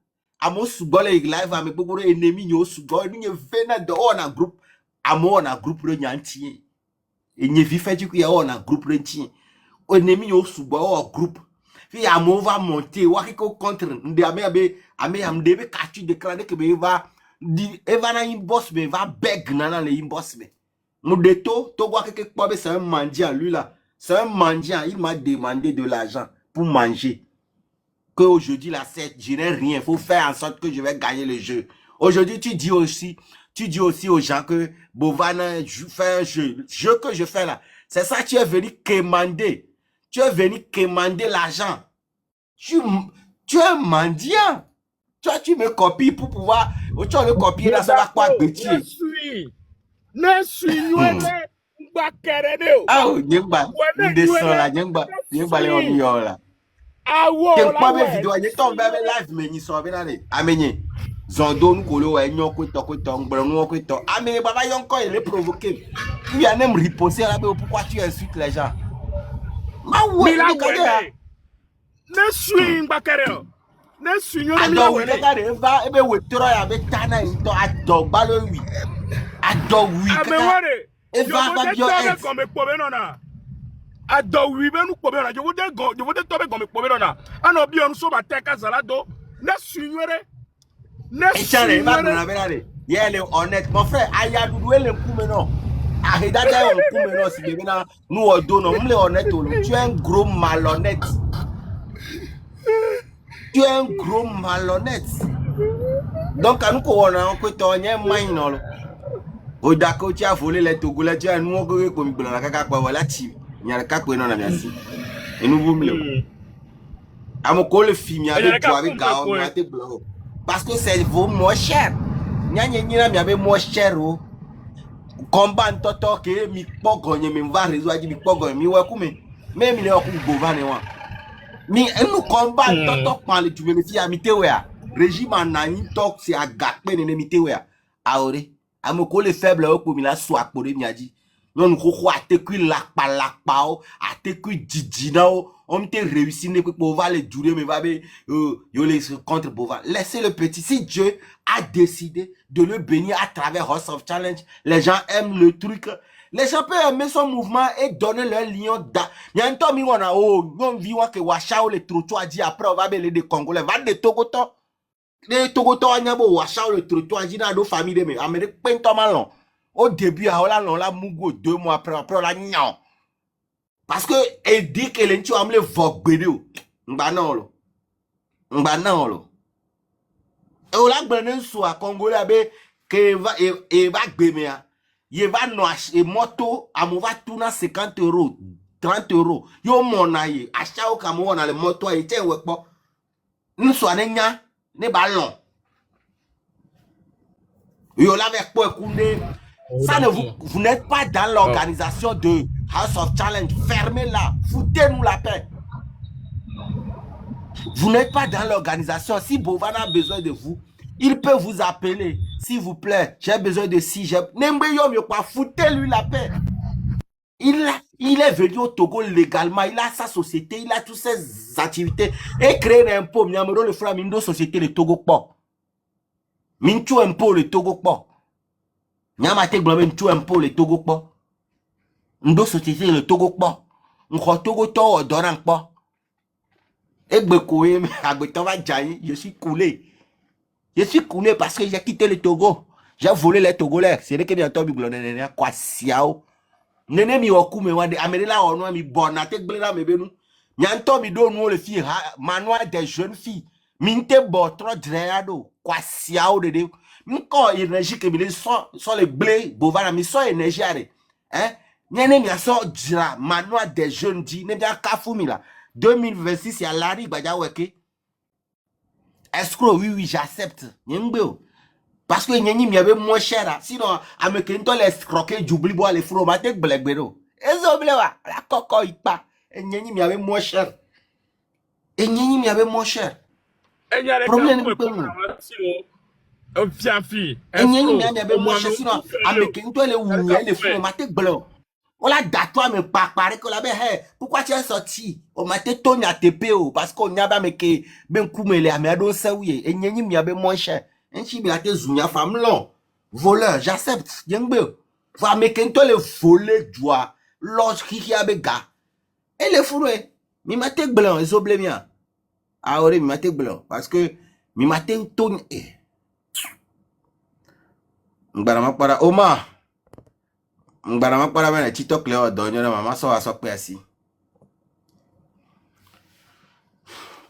Amo subole live, ame beaucoup d'ennemis, yo subole, nous, vena de, on a groupe, amo, on a groupe, le nyanti. Et n'y vit fait du coup, on a groupe, le nyanti. Ennemi yo suba au groupe puis amo va monter wa ko contre ndi ame amdebe katu déclarer que be va di eva na inbox be va beg na le inbox be mudeto to wa que quoi be c'est un mendiant lui là c'est un mendiant il m'a demandé de l'argent pour manger que aujourd'hui là c'est je n'ai rien faut faire en sorte que je vais gagner le jeu aujourd'hui tu dis aussi aux gens que Bovan fait un jeu que je fais là c'est ça tu es venu commander. Tu es venu commander l'argent. Tu es mendiant. Tu me copies pour pouvoir. Tu as le copier là, ça va quoi bêtiser. Ne suivez Bakereo. Ah, nyemba, descend là, nyemba les on là. Quel pas mes vidéos, n'y tombe live mais n'y sont bien allés. Amenye. Zondo nous colo ouais nyon ko to ngbranu ko to. Amenye baba yon ko il est provoqué. Il y a même riposter là pourquoi tu insultes les gens. Ma ouais, Mila wele. Ne suivez Bakereo. Ne suivez Mila wele. Ado va ebe wetro ya be tana into adogba lo wi. Adogwi kaka. Eva bio ex. Adowi be nu kpobe na je wode tobe gome kpobe na ana bi on so ba teka zalado ne suivre ne suivre ba na berare yele honnête mon frère aya dudu ele kume no ahida da on kume no si bebe na nu odo no mle honnête o tu es un gros malhonnête. Tu es un gros malhonnête. Donc anu ko wona ko to nye main no lo o da ko ti a volé les togolais tu anu ko mi gbona kaka pa wala ti nyara kakwe no na miasi enu vumle amoko le film ya be toi avec gao mi ate blog parce que c'est vaut moins cher nyanye nyina mi abe moins cher o combat toto ke mi pogonye mi va réseau aji mi pogonye mi we kume même il est oku govane wa mi enu combat toto pan le tu me fi amite we a régime anani tok c'est agakpe ne mi te we a aore amoko le faible o ko mi la so akpore mi aji non koko ateku lakpa o ateku djidjina o on te réussi ne peut pouvoir les durer mais va be yo les contre pouvoir laissez le petit si Dieu a décidé de le bénir à travers House of Challenge les gens aiment le truc les gens peuvent aimer son mouvement et donner leur lion da yanto mi wona o non viwa ke washao le trottoir dit après on va beler des Congolais va de Togoto les Togoto anyabo washao le trottoir dit na do famille de me Amérique pento malon. Au début, on l'a mougo 2 mois après, on l'a non. Parce que, elle dit que l'entu a me le vogbédou. M'ba non lo. M'ba non lo. Et on l'a gbené soit Congolais abe, que va, et va gbémea. Il va noach, et moto, à mou va tourner 50 €, 30 €. Yo mon aïe, à chaque fois qu'on a le moto, et tiens, ouais, bon. Nous soit n'enya, ne ballon. Yo l'avec quoi, koundé. Ça ne vous n'êtes pas dans l'organisation de House of Challenge. Fermez-la. Foutez-nous la paix. Vous n'êtes pas dans l'organisation. Si Bovan a besoin de vous, il peut vous appeler. S'il vous plaît, j'ai besoin de si foutez-lui la paix. Il est venu au Togo légalement. Il a sa société. Il a toutes ses activités. Et créer un impôt. Miamero le frère Mindo société le Togo po. Mincho impôt le Togo po. Nyamate globin tu un peu le Togo po. Ndo société le Togo po. Nko Togo to doran po. Egbe koé mais agbeton va jaillir, je suis coulé. Je suis coulé parce que j'ai quitté le Togo. J'ai volé les Togolais. C'est que bientôt bi glonene kwa siao. Nene mi oku me wande amerela ono mi bonate gbela me benu. Nyanto mi do no le fille manoir des jeunes filles. Minte bo trop dreado kwa siao de Mko énergie que mi sont les blés bovana mi sont énergie hein nyene mi aso dira manoir des jeunes dit ne bien kafumi là 2026 ya lari baja weke escroc oui j'accepte nyembe parce que nyeni mi avait moins cher là sinon amekento les escroquer j'oublie boire les fromages blackbero ezoblewa la coco ipa nyeni mi avait moins cher et nyeni mi avait moins cher problème Fiafi. Voilà, d'accord, mais pas pareil que la bête. Pourquoi tu es sorti? On m'a été tonu à TPO parce qu'on n'y a pas mais que ben koumele à mes ça oui et n'y m'y avait moins cher. Un chi bien te zounia femme long. Voleur, j'accepte. Y'engbe. Va mais qu'un toi le voler doigt. Lorsqu'il y a bega. Et le fourré. Mi mate blanc, ils oublient bien. Ah oui, mi mate blanc parce que mi mate tonu. Mbarama para Oma. Mbarama para bana TikTok leo donyo na mama so asokpe asi.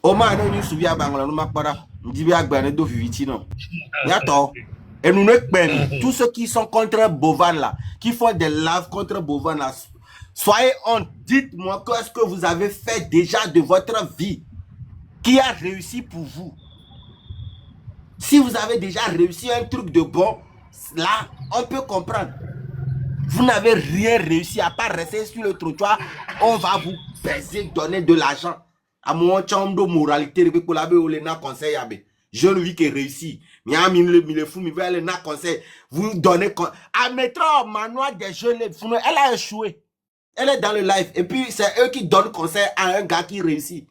Oma no nyu subi abangla no makpara. Ndibi agba ne do viviti non. Yato. Et nous ne pène tous ceux qui sont contre Bovan là, qui font des lives contre Bovan là. Soyez honte, dites-moi qu'est-ce que vous avez fait déjà de votre vie qui a réussi pour vous. Si vous avez déjà réussi un truc de bon, là, on peut comprendre. Vous n'avez rien réussi à part rester sur le trottoir. On va vous baiser, donner de l'argent. À mon chambre de moralité, conseil. Je ne vis que réussi. Mais le fou, il veut aller dans conseil. Vous donnez. À mettre au manoir des jeunes, elle a échoué. Elle est dans le live. Et puis, c'est eux qui donnent conseil à un gars qui réussit.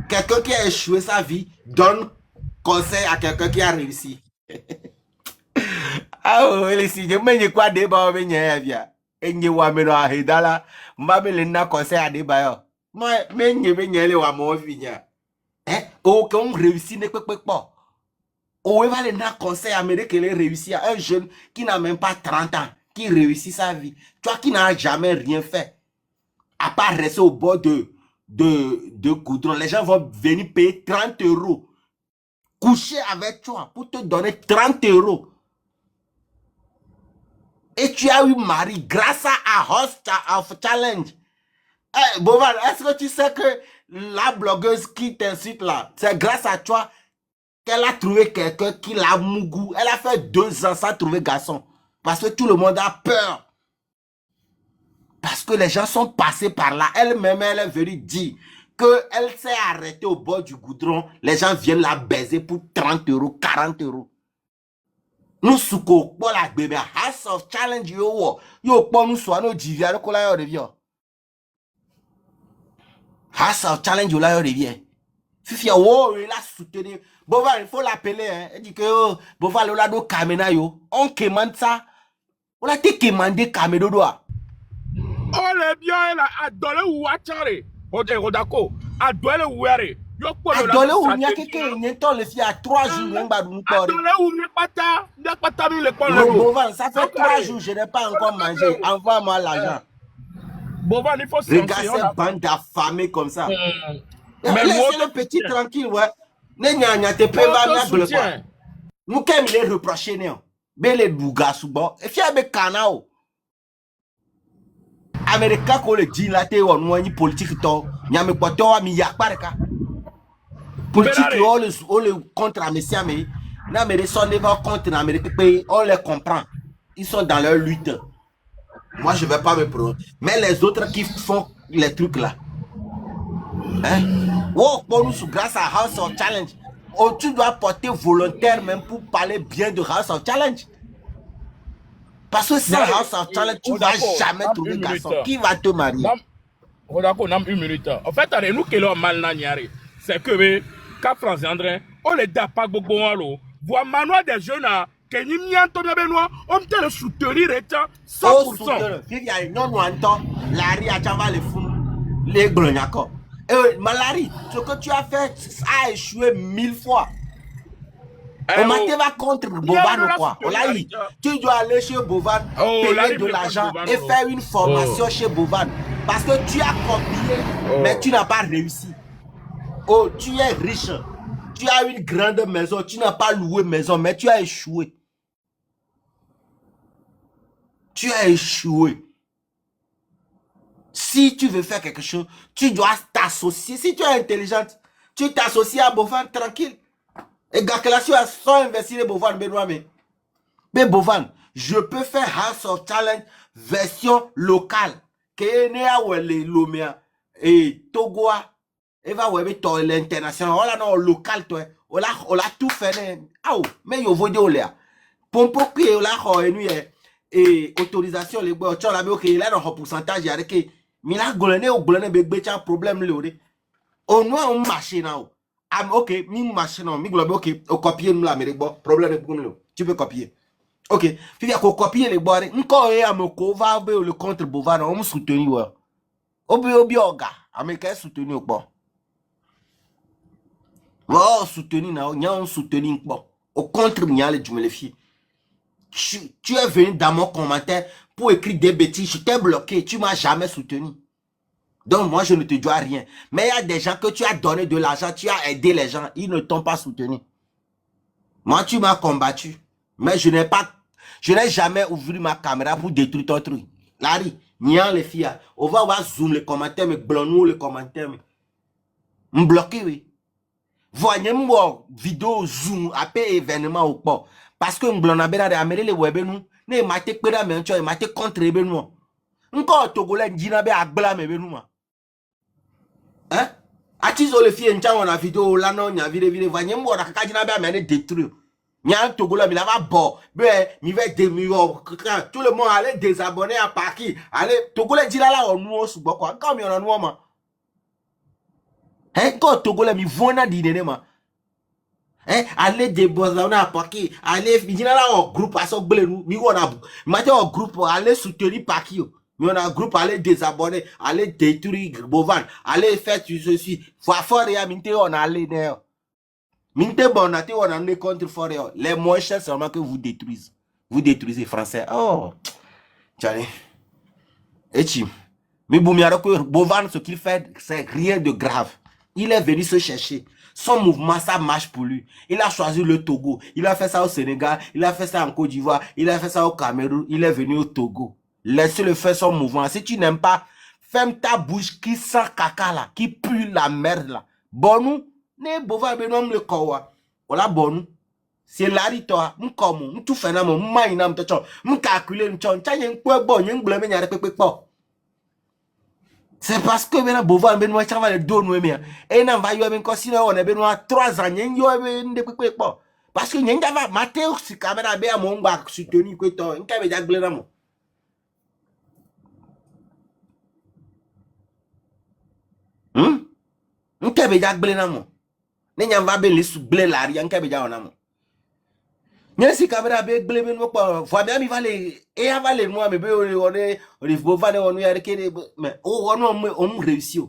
Quelqu'un qui a échoué sa vie donne conseil à quelqu'un qui a réussi. Ah oui, si je me dis quoi débat, on vient bien. Et nous avons un hédala, m'avons conseil à débat. Moi, mais nous avons un mot vigna. Hein? Aucun réussit ne peut pas. On va aller conseil à me qu'il réussi à un jeune qui n'a même pas 30 ans, qui réussit sa vie. Toi qui n'as jamais rien fait, à part rester au bord de goudron, les gens vont venir payer 30 €. Coucher avec toi pour te donner 30 €. Et tu as eu mari grâce à Host of Challenge. Eh, Bovan, est-ce que tu sais que la blogueuse qui t'insulte là, c'est grâce à toi qu'elle a trouvé quelqu'un qui l'a mougou. Elle a fait 2 ans sans trouver garçon. Parce que tout le monde a peur. Parce que les gens sont passés par là. Elle-même, elle est venue dire qu'elle s'est arrêtée au bord du goudron. Les gens viennent la baiser pour 30 €, 40 €. Nous souko pour la bébé House of Challenge yo pour nous soit nos divia le kola yo revient. House of Challenge yo la yo revient. Fifi wo il a soutenu. Bovan il faut l'appeler hein. Il dit que Bovan lo la do kamena yo. On commande ça. On a été commandé kamedo doa. Oh les bien là adole ou achare. Odako adole ouere. Adole ou nya keke nyeton le fi à 3 jours ngba dou ko. Adole ou ne pata mi le pole. Bovan ça fait 3 jours je n'ai pas encore mangé. Envoie-moi l'argent. Bovan il faut se regarde cette bande d'affamés comme ça. Mais laissez le petit tranquille ouais. Ne nya te pe va na ble quoi. Nous kem les reprocher né. Bele douga subo. E fi abe kanao. America ko le dilate won wani politique to. Nya me poto wa mi yakpareka. Politique on le contre Américain mais n'Amérique sont pas contre Amérique on les comprend. Ils sont dans leur lutte. Moi je vais pas me prendre. Mais les autres qui font les trucs là. Hein? Oh, pour nous grâce à House of Challenge. Oh, tu dois porter volontaire même pour parler bien de House of Challenge. Parce que sans House of Challenge, tu ne vas jamais trouver garçon. Qui va te marier? D'accord, on a 1 minute. En fait, nous qui l'avons mal n'aniari, c'est que quand France André, on les da pas beaucoup en l'eau. Voir manoir des jeunes que nous n'y entendons pas, on peut le soutenir 100%. Il y a une non-entend, Larry a déjà les fous, les grognacos. Malari, ce que tu as fait a échoué 1000 fois. On m'a va contre Bovan ou quoi? Tu dois aller chez Bovan, payer de l'argent et faire une formation chez Bovan. Parce que tu as copié, mais tu n'as pas réussi. Oh, tu es riche. Tu as une grande maison. Tu n'as pas loué maison, mais tu as échoué. Tu as échoué. Si tu veux faire quelque chose, tu dois t'associer. Si tu es intelligente, tu t'associes à Bovan tranquille. Et Gakelasio a sans investir Bovan, Benoît. Mais Bovan, je peux faire House of Challenge version locale. Kenya ou les Lomia et Togoa. Et va ouais l'international. On a non local toi. On a tout fait. Ah mais yo vodio olea. Pompo qui on a et autorisation les bois. Tu as la OK là dans pourcentage avec que mila golene ou golene bebe tu as problème le. On noa on marché now. Am OK mi marché non mi globe OK au copier nous la mais bon problème pour nous. Tu peux copier. OK, puis il y a copier les bois. Encore et amoko va le contre Bovan on me soutenir ouais. Obi oga américain soutenu bon. Oh, soutenir, non, soutenir, bon. Au contre, il y a les filles. Tu es venu dans mon commentaire pour écrire des bêtises, je t'ai bloqué, tu m'as jamais soutenu. Donc, moi, je ne te dois rien. Mais il y a des gens que tu as donné de l'argent, tu as aidé les gens, ils ne t'ont pas soutenu. Moi, tu m'as combattu. Mais je n'ai jamais ouvert ma caméra pour détruire ton truc. Larry, niant les filles, on va voir zoom les commentaires, mais blonnou les commentaires. Me bloquer, oui. Voyez moi vidéo zoom après événement ou pas parce que nous avons les web nous Ne mate pera me ncho mate contre be no. Nko Togolais njina be agbla me be no ma. Hein? Atizo le fie ncha wona video la no nya vire va nyembo na kaka jina be me détruire. Nya Togolais mi la va bo be mi va tout le monde allait désabonner à Paki. Allez Togolais jila la onu o sugbon ko nka mi ona nu ma. Hein ko Togolais mi vona di nene ma. Hein, allez débosser à Paki, allez finir là au groupe à son blé nous, mi on a maté au groupe allez soutenir Paki, mi on a groupe allez désabonner, allez détruire Bovan, allez faire ceci, fort et minte on allait d'ailleurs. Minte bon on a né contre fort les moins chers seulement que vous détruisez français. Oh, tiens, et tu, mais Boumiaro que Bovan ce qu'il fait c'est rien de grave. Il est venu se chercher. Son mouvement, ça marche pour lui. Il a choisi le Togo. Il a fait ça au Sénégal. Il a fait ça en Côte d'Ivoire. Il a fait ça au Cameroun. Il est venu au Togo. Laissez-le faire son mouvement. Si tu n'aimes pas, ferme ta bouche qui sent caca là, qui pue la merde là. Bon nous, ne bova benom le kowa. Voilà bon nous. C'est l'arito, m'komo, m'tou fait na mo, m'maina m'tachon, m'calculer m'chon, t'ayen quoi bon, y'en blâme y'are pepe po. C'est parce que maintenant Bovan Benoît ça va le donner mais et nan va yo ben ko sino on Benoît 3 ans yen yo ben de pepe po parce que yen va Mathéo si caméra be mo ngba soutenir ko to nka be jagle na mo nka be jagle na mo ne nyam va be le sou blé la ri nka be ja ona mo Nyen si caméra be blé ben mo po voix bien mi va le et va le moi mais be on Bovan on y a mais on réussit.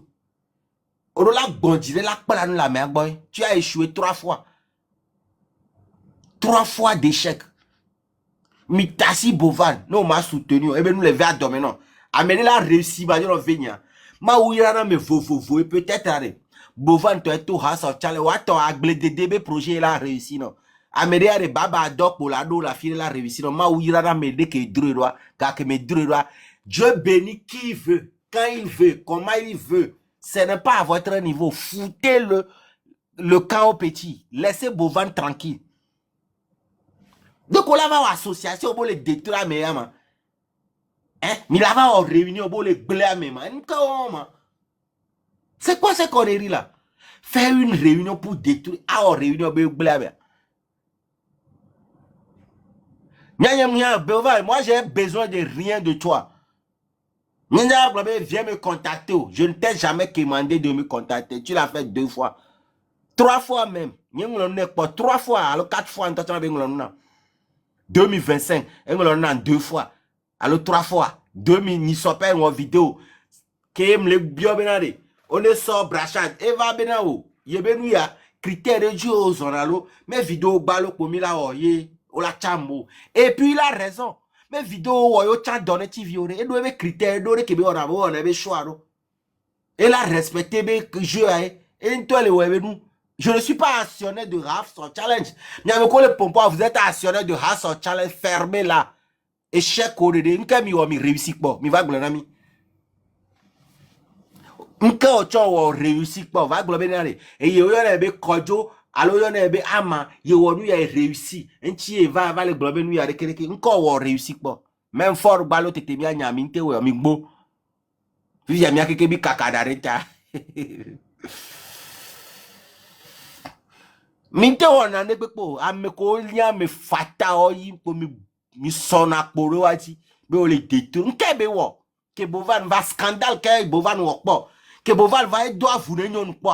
On l'a bondi, la mer boy. Tu as échoué 3 fois. 3 fois d'échec. Mitasi Bovan, nous m'a soutenu. Et bien nous les verts dominants. Amener la réussi, bah on venir. Ma ouïra me et peut-être arrêt. Bovan toi tout has of chale wa to agle de DB projet la réussi non. Amener les baba doc pour la do la fille la réussi non. Ma ouïra me de que droit, car que me droit. Dieu bénit qui veut, quand il veut, comment il veut. Ce n'est pas à votre niveau. Foutez le camp au petit. Laissez Bovan tranquille. Donc on va en association pour les détruire à mes hein? Mais là va en réunion pour les blâmer c'est quoi cette connerie là? Faire une réunion pour détruire en réunion pour blâmer. Moi j'ai besoin de rien de toi. Viens me contacter. Je ne t'ai jamais demandé de me contacter. Tu l'as fait 2 fois. 3 fois même. 3 fois. Alors 4 fois. 2025. 2 fois. Alors 3 fois. 2000. Ni sopé en vidéo. Kem le bio benade. On est sort brachade. Eva benao. Yebenu ya. Critères de Dieu aux onalo. Mes vidéos balo komi la oye. Ola chambo. Et puis il a raison. Mes vidéos yo chan donné TV ore et doit critères d'ore que be on avait choix. Et la respecter be jeu et toi le web nous. Je ne suis pas actionnaire de Hustle Challenge. Nyame ko le pompo vous êtes actionnaire de Hustle Challenge fermé là. Échec au de nka mi o mi réussi pas. Mi va glonami. Nka o cho o réussi pas va globé et yo le be kojo alors yon ebe ama ye wonu ya réussi nti va le globe nu ya rekereke nko wo réussi po même fort balo tete mi anya mi nte we mi gbo fi ya mi akeke bi kakada reta mi nte wona ne pepo ame ko lia me fata oyi po mi sona poro wati be o le détour nke be wo ke Bovan va scandale ke Bovan wo po ke Bovan va doit vous nyon po.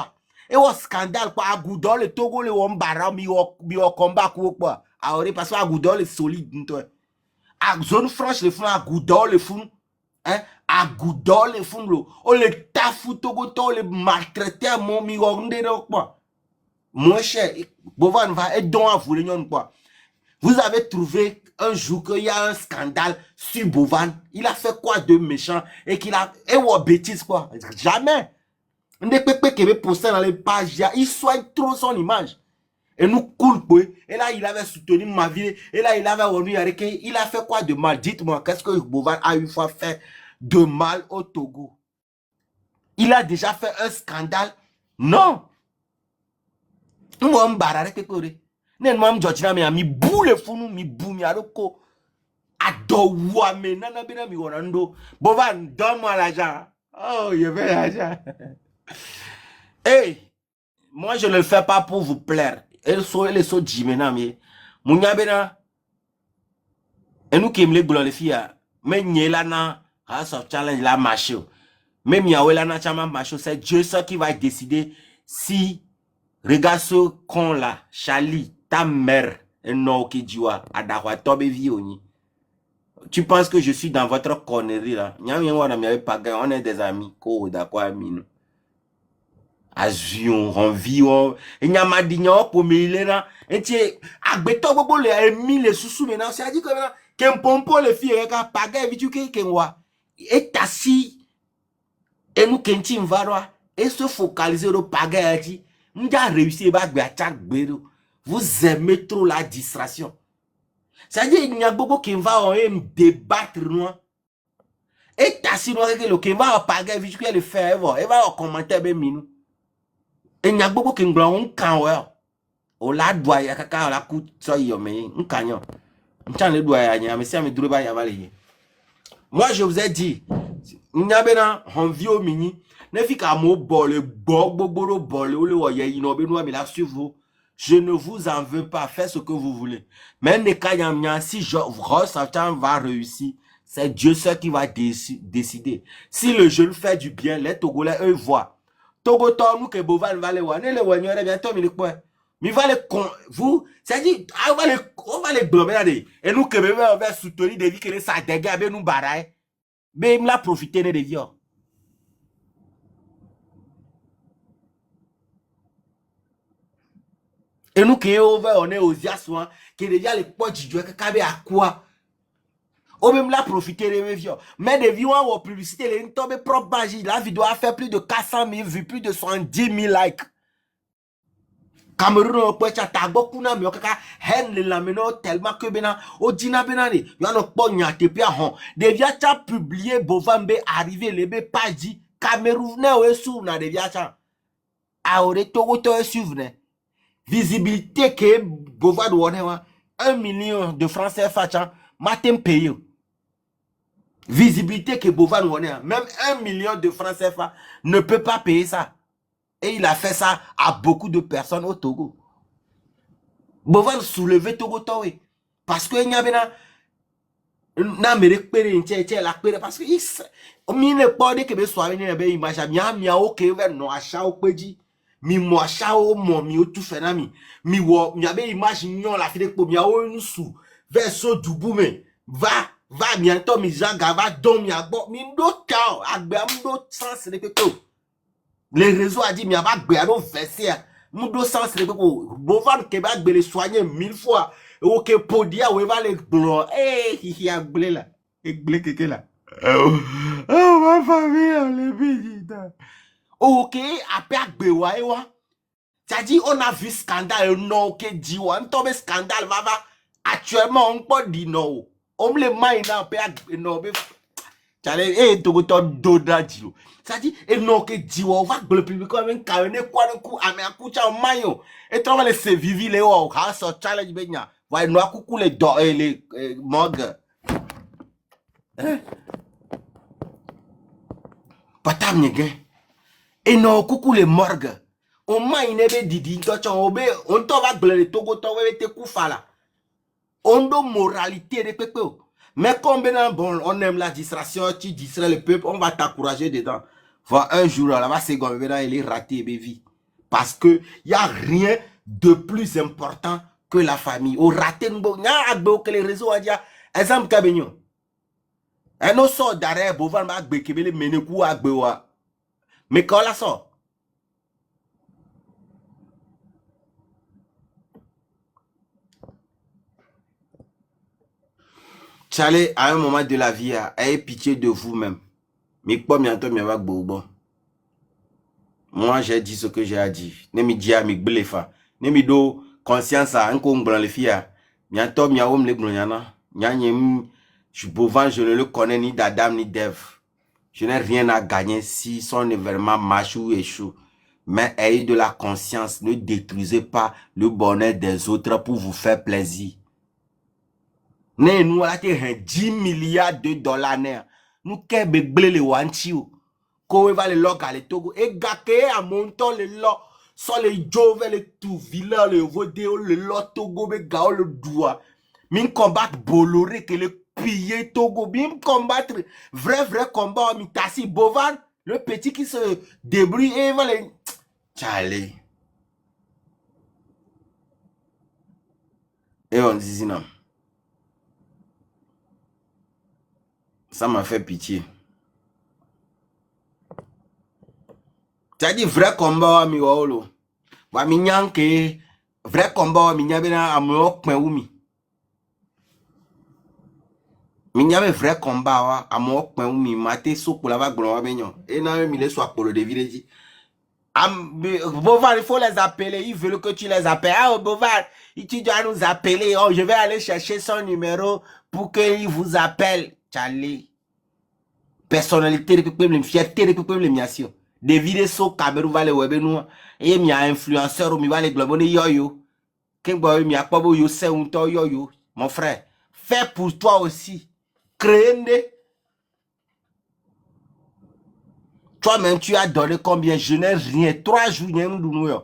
Et au scandale, quoi, à Goudol, le Togo, le Wombara, mi au combat, quoi. Alors, parce que à Goudol, est solide, toi. À zone franche, le fond, à Goudol, le fond, hein, à Goudol, le fond, on le tafou, Togo, le maltraité, mon mi, quoi. Moins cher, Bovan va être don à vous, l'union, quoi. Vous avez trouvé un jour qu'il y a un scandale sur Bovan. Il a fait quoi de méchant et qu'il a, et ou bêtise, quoi. Jamais. Dans les pages, il soigne trop son image. Et nous coule, et là il avait soutenu ma vie, et là il avait revenu avec, il a fait quoi de mal? Dites-moi, qu'est-ce que Bovan a une fois fait de mal au Togo? Il a déjà fait un scandale? Non. Moi, je me barre avec le corps. Ne moi me jodina me mi boule funu mi boumi aloko. Adoua me nana bina mi wonando. Bovan, donne-moi l'argent. Oh, je veux l'argent. Hey, moi je ne le fais pas pour vous plaire. Elle so jimena mi. Munya bena. Et nous qui aimons les filles, mais n'y là na, challenge la macho. Même y là na chama macho, c'est Dieu seul qui va décider si regarde ce con là, Charlie, ta mère, et non qui dit adakwa tobe vioni. Tu penses que je suis dans votre connerie là? On est des amis, ko d'accord mino. Azion, on vit, il y a ma dignon pour me là, et tu es agbeto bobo le mi le sous maintenant, c'est à dire que maintenant qu'un pompo le filles ka paga vitu ke wa et tassi et nous kenti mvarwa et se focaliser au paga dit m'da réussi ba gbe attaque bedo. Vous aimez trop la distraction. Ça dit il y a beaucoup qui va en débattre nous et tassi nous que le qui va paga vitu que le faire et va commenter ben minou et y a beaucoup qui nglan kan wa o la doya ya kaka la coup so yo me nkanyo. Moi, je vous ai dit, on vit au mini, ne fit qu'à mon bol, je ne vous en veux pas, faites ce que vous voulez. Mais si Satan va réussir, c'est Dieu seul qui va décider. Si le jeune fait du bien, les Togolais, eux, voient. Togo, nous, que Bovan va les voir, ne les voyons, bientôt, mais les quoi. Mais va les vous, c'est-à-dire, on va les blâmer, et nous, que on va soutenir des vies que ça dégage, nous baraille. Mais il m'a profité des vies. Et nous, on est aux Yassois, qui déjà les potes du Dieu, qui à quoi? On même l'a profité des vies. Mais des vies en publicité, les tombent propre magie. La vidéo a fait plus de 400 000 vues, plus de 70 000 likes. Cameroun on peut chatago kuna mi okaka hen le lameno tellement que bena o dina benani yo no ponya te pia hon devia cha publier Bovambe arrivé lebe page Cameroun ne sou na devia cha aore togo to suivre visibilité que Bovad wone wa 1 million de francs CFA cha matin payé visibilité que Bovad wone même 1 million de francs CFA ne peut pas payer ça. Et il a fait ça à beaucoup de personnes au Togo. Bovan soulever Togo Towe. Parce que il y a na merekpere nche la pere parce que mi ne pas de que be so ni be image mi o ke ve no acha o peji mi mo acha o mo mi o tu fe na mi wo mi be image nyon la fide po mi o nsu ve so dubu me va bientôt mi janga va don mi agbo mi ndo ka agbe am do sens de peto. Les réseaux a dit, mais pas béano verser. Nous deux sens les people. Bovan Québec les soigner 1000 fois. Ok, podia ou va les blancs. Eh, il y a blé là. Et blé que là. Oh, ma famille, les bidita. Ok, après Bewa et wa. Ça dit, on a vu scandale, non, ok, dit, on tombe scandale, va. Actuellement, on peut dire non. On me le maille, après, non, mais. T'allais, eh, tu as doda dit. Ça dit, et non, que diwa, on va le public comme un carnet, quoi, un coup, à mes accouchants en maillot. Et tu vas laisser vivre les hauts, house of challenge, benya. Voyez, nous, à coucou les morgues. Patam, n'y et non, coucou les morgues. On m'a inébé didi, on t'en va blé les togo, t'en va te koufa là. On doit moralité de pépé. Mais comme bon, on aime la distraction, tu distrais le peuple, on va t'encourager dedans. Voilà, un jour, là-bas, c'est comme il est raté, baby. Parce que il n'y a rien de plus important que la famille. Au raté, il y a que les réseaux, il y a exemple, Kabignon. Un autre sort d'arrêt, Bovan, Bekebele, Menekou, Agbewa. Mais quand la sort, Charlie, à un moment de la vie, ayez pitié de vous-même. Mais pas bientôt, mais avec Bourbon. Moi, j'ai dit ce que j'ai à dire. Ne me dis à mes bléfa. Ne me do conscience à un con blanc les filles. Bientôt, mi aom le blonyana. Je ne le connais ni d'Adam ni d'Ève. Je n'ai rien à gagner si son événement marche ou échoue. Mais ayez de la conscience. Ne détruisez pas le bonheur des autres pour vous faire plaisir. Ne nous a été 10 milliards de dollars. Nous qu'est béglé le wanchio. Qu'on va le log à le Togo. Et gake à montant le log. Sans les jove, le tout villa, le vodéo, le lot Togo, be gao le doigt. Min combattre Bolloré que le piller Togo. Min combattre vrai combat. Mi tassi Bovan. Le petit qui se débrouille et va les. Charlie. Et on dit non. Ça m'a fait pitié. Tu as dit vrai combat, mi wolo. Wa mi nyanke vrai combat, mi nyabena amok meumi. Mi nyabe vrai combat wa amok meumi mate so pour la va glon benyon. Et na mi les soit pour le devirer. Bovan, il faut les appeler. Ils veulent que tu les appelles. Ah, Bovan, tu dois nous appeler. Oh, je vais aller chercher son numéro pour qu'il vous appelle. Charlie. Personnalité de peuple, fierté de peuple, miation. Des vidéos sur Cameroun va les web nous. Et il y a influenceur ou mi va les globaux yo-yo. Qu'un boy mi a pas beau yo c'est un to yo-yo. Mon frère, fais pour toi aussi. Créer des. Toi-même, tu as donné combien? Je n'ai rien. 3 jours, n'y a rien.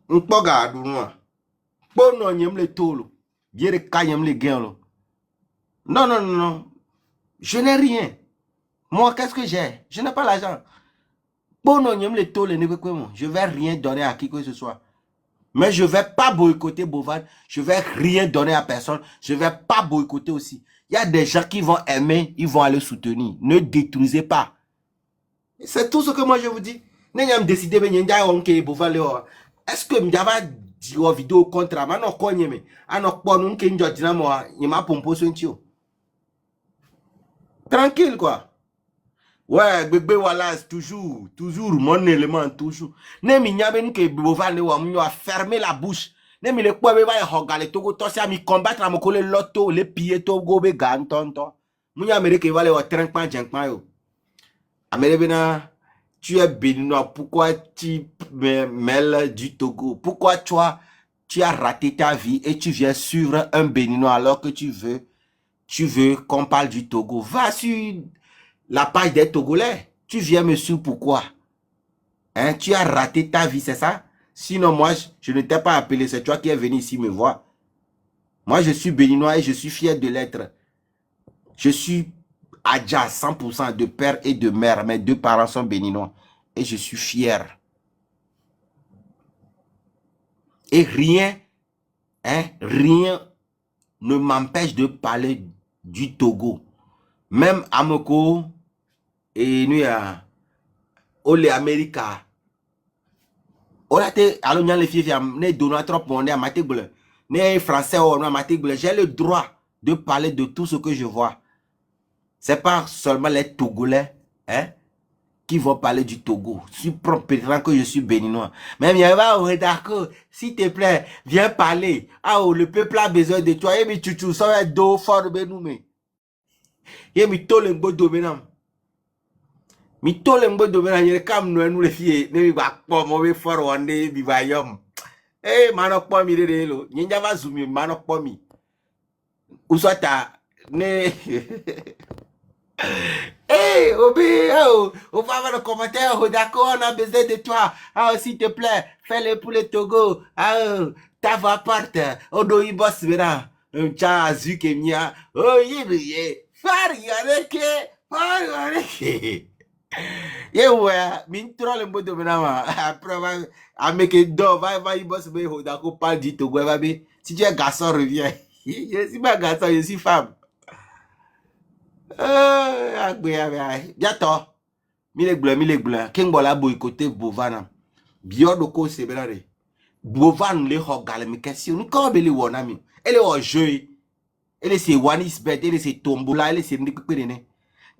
On peut garder nous. Bon, non, n'y a le tolo. Bien les cas, n'y a les gains. Non. Je n'ai rien. Moi, qu'est-ce que j'ai? Je n'ai pas l'argent. Bon, non, n'y a le tolo. Je ne vais rien donner à qui que ce soit. Mais je ne vais pas boycotter Bovan. Je ne vais rien donner à personne. Je ne vais pas boycotter aussi. Il y a des gens qui vont aimer, ils vont aller soutenir. Ne détruisez pas. C'est tout ce que moi je vous dis. N'est-ce décidé est-ce que m'java dit en vidéo contre mano konyeme ano ponu nke njodina mo yima pompo sontio. Tranquille quoi. Ouais, bébé voilà toujours mon élément toujours. Ne mi nyabe nke bovale wa mu a fermer la bouche. Ne mi le kwa be va hogale Togo to si mi combattre am ko le loto le pied Togo be gan tonto. Mu nyamere ke vale wa trenkpan jenkpan yo. Amérébéna, tu es béninois, pourquoi tu me mêles du Togo? Pourquoi toi, tu as raté ta vie et tu viens suivre un béninois alors que tu veux qu'on parle du Togo? Va sur la page des Togolais. Tu viens me suivre pourquoi? Hein? Tu as raté ta vie, c'est ça? Sinon, moi, je ne t'ai pas appelé, c'est toi qui es venu ici me voir. Moi, je suis béninois et je suis fier de l'être. Je suis Adja 100% de père et de mère. Mes 2 parents sont béninois. Et je suis fier. Et rien ne m'empêche de parler du Togo. Même Amoko et nous à Olé America. Olate alors les filles ne donnent trop monde à Matégle. Ne français ou à Matégle. J'ai le droit de parler de tout ce que je vois. C'est pas seulement les Togolais qui vont parler du Togo. Je suis prétendant que je suis béninois. Même il y a d'accord, s'il te plaît, viens parler. Ah, oh, le peuple a besoin de toi. Et mi chuchu, ça va être dos fort benoume. Et mi tolengo domenam. Mi tolengo domenam, il y a comme nous les filles, ne va pas mauvais fort wande bi va yom. Eh, manok pa mi de lo. Nyanja va zoomer manok pa mi. Ou soit ta ne hey, Obi, oh, on va avoir le commentaire, oh, d'accord, on a besoin de toi. Ah, s'il te plaît, fais-le pour le Togo. Ah, ta va partir. Oh, do y boss, vera. Tcha, zuke mia. Oh, yé, fargareke. Yeah, ouais, min troll un peu de menama. Après, à me que do, va y boss, mais oh, d'accord, parle du Togo, va bien. Si tu es garçon, reviens. Je suis pas garçon, je suis femme. Bientôt, mille blancs, King Bola boycotté Bovan. Biodoko Seberare. Bovan le hogale, mais question, nous quand beli wonami. Elle est au jeu. Elle est Wanis Bet, elle est Tombola, elle est Ndikupene.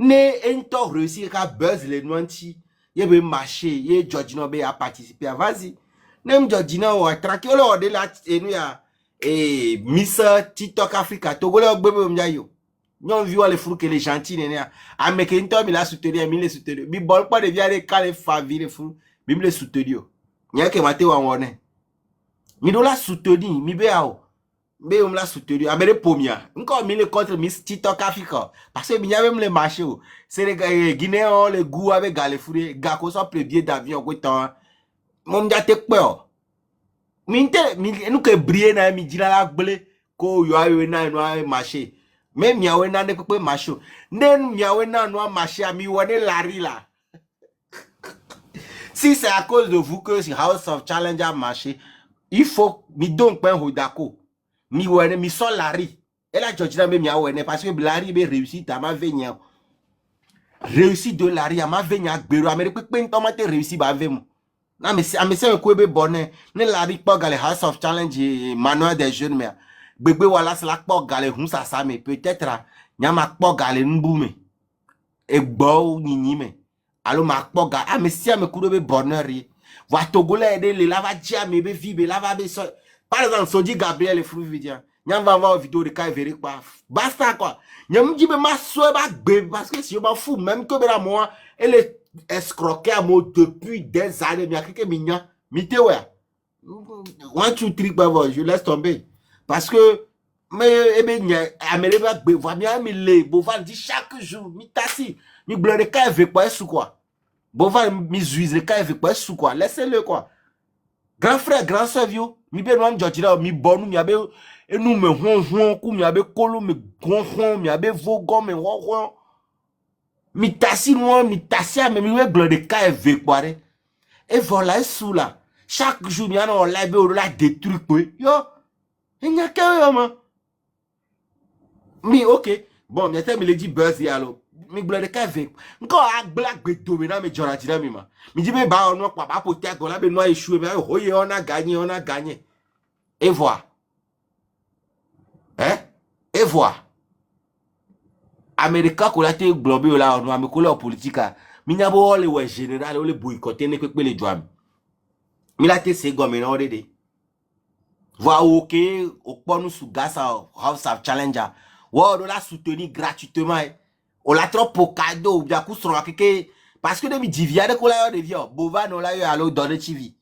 Ne, ento réussir à buzz les nuanti. Yé marché, yé Georgina be a participé à vas-y. Nem Georgina ou tranquille, on de la, et nous ya, et Miss TikTok Africa, Togolais bébé mjayo. Non, vu les fous que les gentils n'est à me qu'un il a soutenu, il les soutenu. Mais bon, pas de virer quand les familles les fous, même les soutenu. Il y a que maté ou en est. Mais nous la soutenu, mi béao. Mais on l'a soutenu. Amérique pomia. Encore mille contre Miss TikTok Africa. Parce que il y a même les marchés. C'est les Guinéens, les goûts avec Galefoué. Gako sont les billets d'avion. Mon dia te peur. Minte, nous que briller na mi dira la blé. Ko yo ayo na no marché. Même miawe na ne peut marché. Nen miawe na no marché ami wane lari là. Si c'est à cause de vous que si House of Challenge a marché, il faut mi donc pas hodako. Mi wene mi son lari. Et là Georgina me mi wene parce que lari be réussi ta ma venya. Réussi de lari a ma venya gbero Amérique pe tomate réussi ba vemu. Na mais c'est ko be bonne. Ne lari pas gale House of Challenge manuel des jeunes mais bébé wala c'est la pas gale hunsa ça mais peut-être nyama pas gale nbume. E gbo nini me. Alors ma pas gale ah mais si me kudo be bonheur. Va togolais de la va dia me be vibe la va be so. Par exemple, Soji Gabriel et Flou Vidian. Nyam va voir une vidéo de Kai Véric quoi. Basta quoi. Nyam dit ma soeur va parce que si je m'en fous même que ben moi elle est escroquée à moi depuis des années mais quelque mignon. Mité ouais. One two three bah je laisse tomber parce que mais ben Amérique va voir bien mais les Bovan dit chaque jour mi tassi mi bleu de Kai Véric quoi sous quoi. Bovan mi juise de Kai Véric quoi sous quoi. Laissez-le quoi. Grand frère, grand sœur, vieux, mi be non Georgina, mi bon, mi abe, et nous me hon, mi abe kolo, mi gon, mi abe vogon, mi hon, mi tassi moi, mi tassi à mi gloire de KFV, quoi, et voilà, sous là, chaque jour, mi a non live, on la détruit, quoi, yo, il n'y a qu'un homme, mi, ok, bon, mi a terminé, dit buzz, alors, mi gloire de KFV, encore à black, dominant, mi Georgina, mi ma. Mi dit, mais bah, on a quoi, bah, pour terre, on a besoin échoué, mais on a gagné. Et voilà. Hein? Et voilà. Américain, qu'on a été globé là, on a mis en politique, mi n'a pas les général, les boycotter, ne peut pas les jouer. Mi l'a été c'est gomme, non, de. Voilà, ok, au point nous sous gas House of Challenger. Ouais, on l'a soutenu gratuitement. On l'a trop pour cadeau, bien coup, sur la parce que de mi divia de couleur de vieux, Bovan on l'a eu à l'eau dans le TV.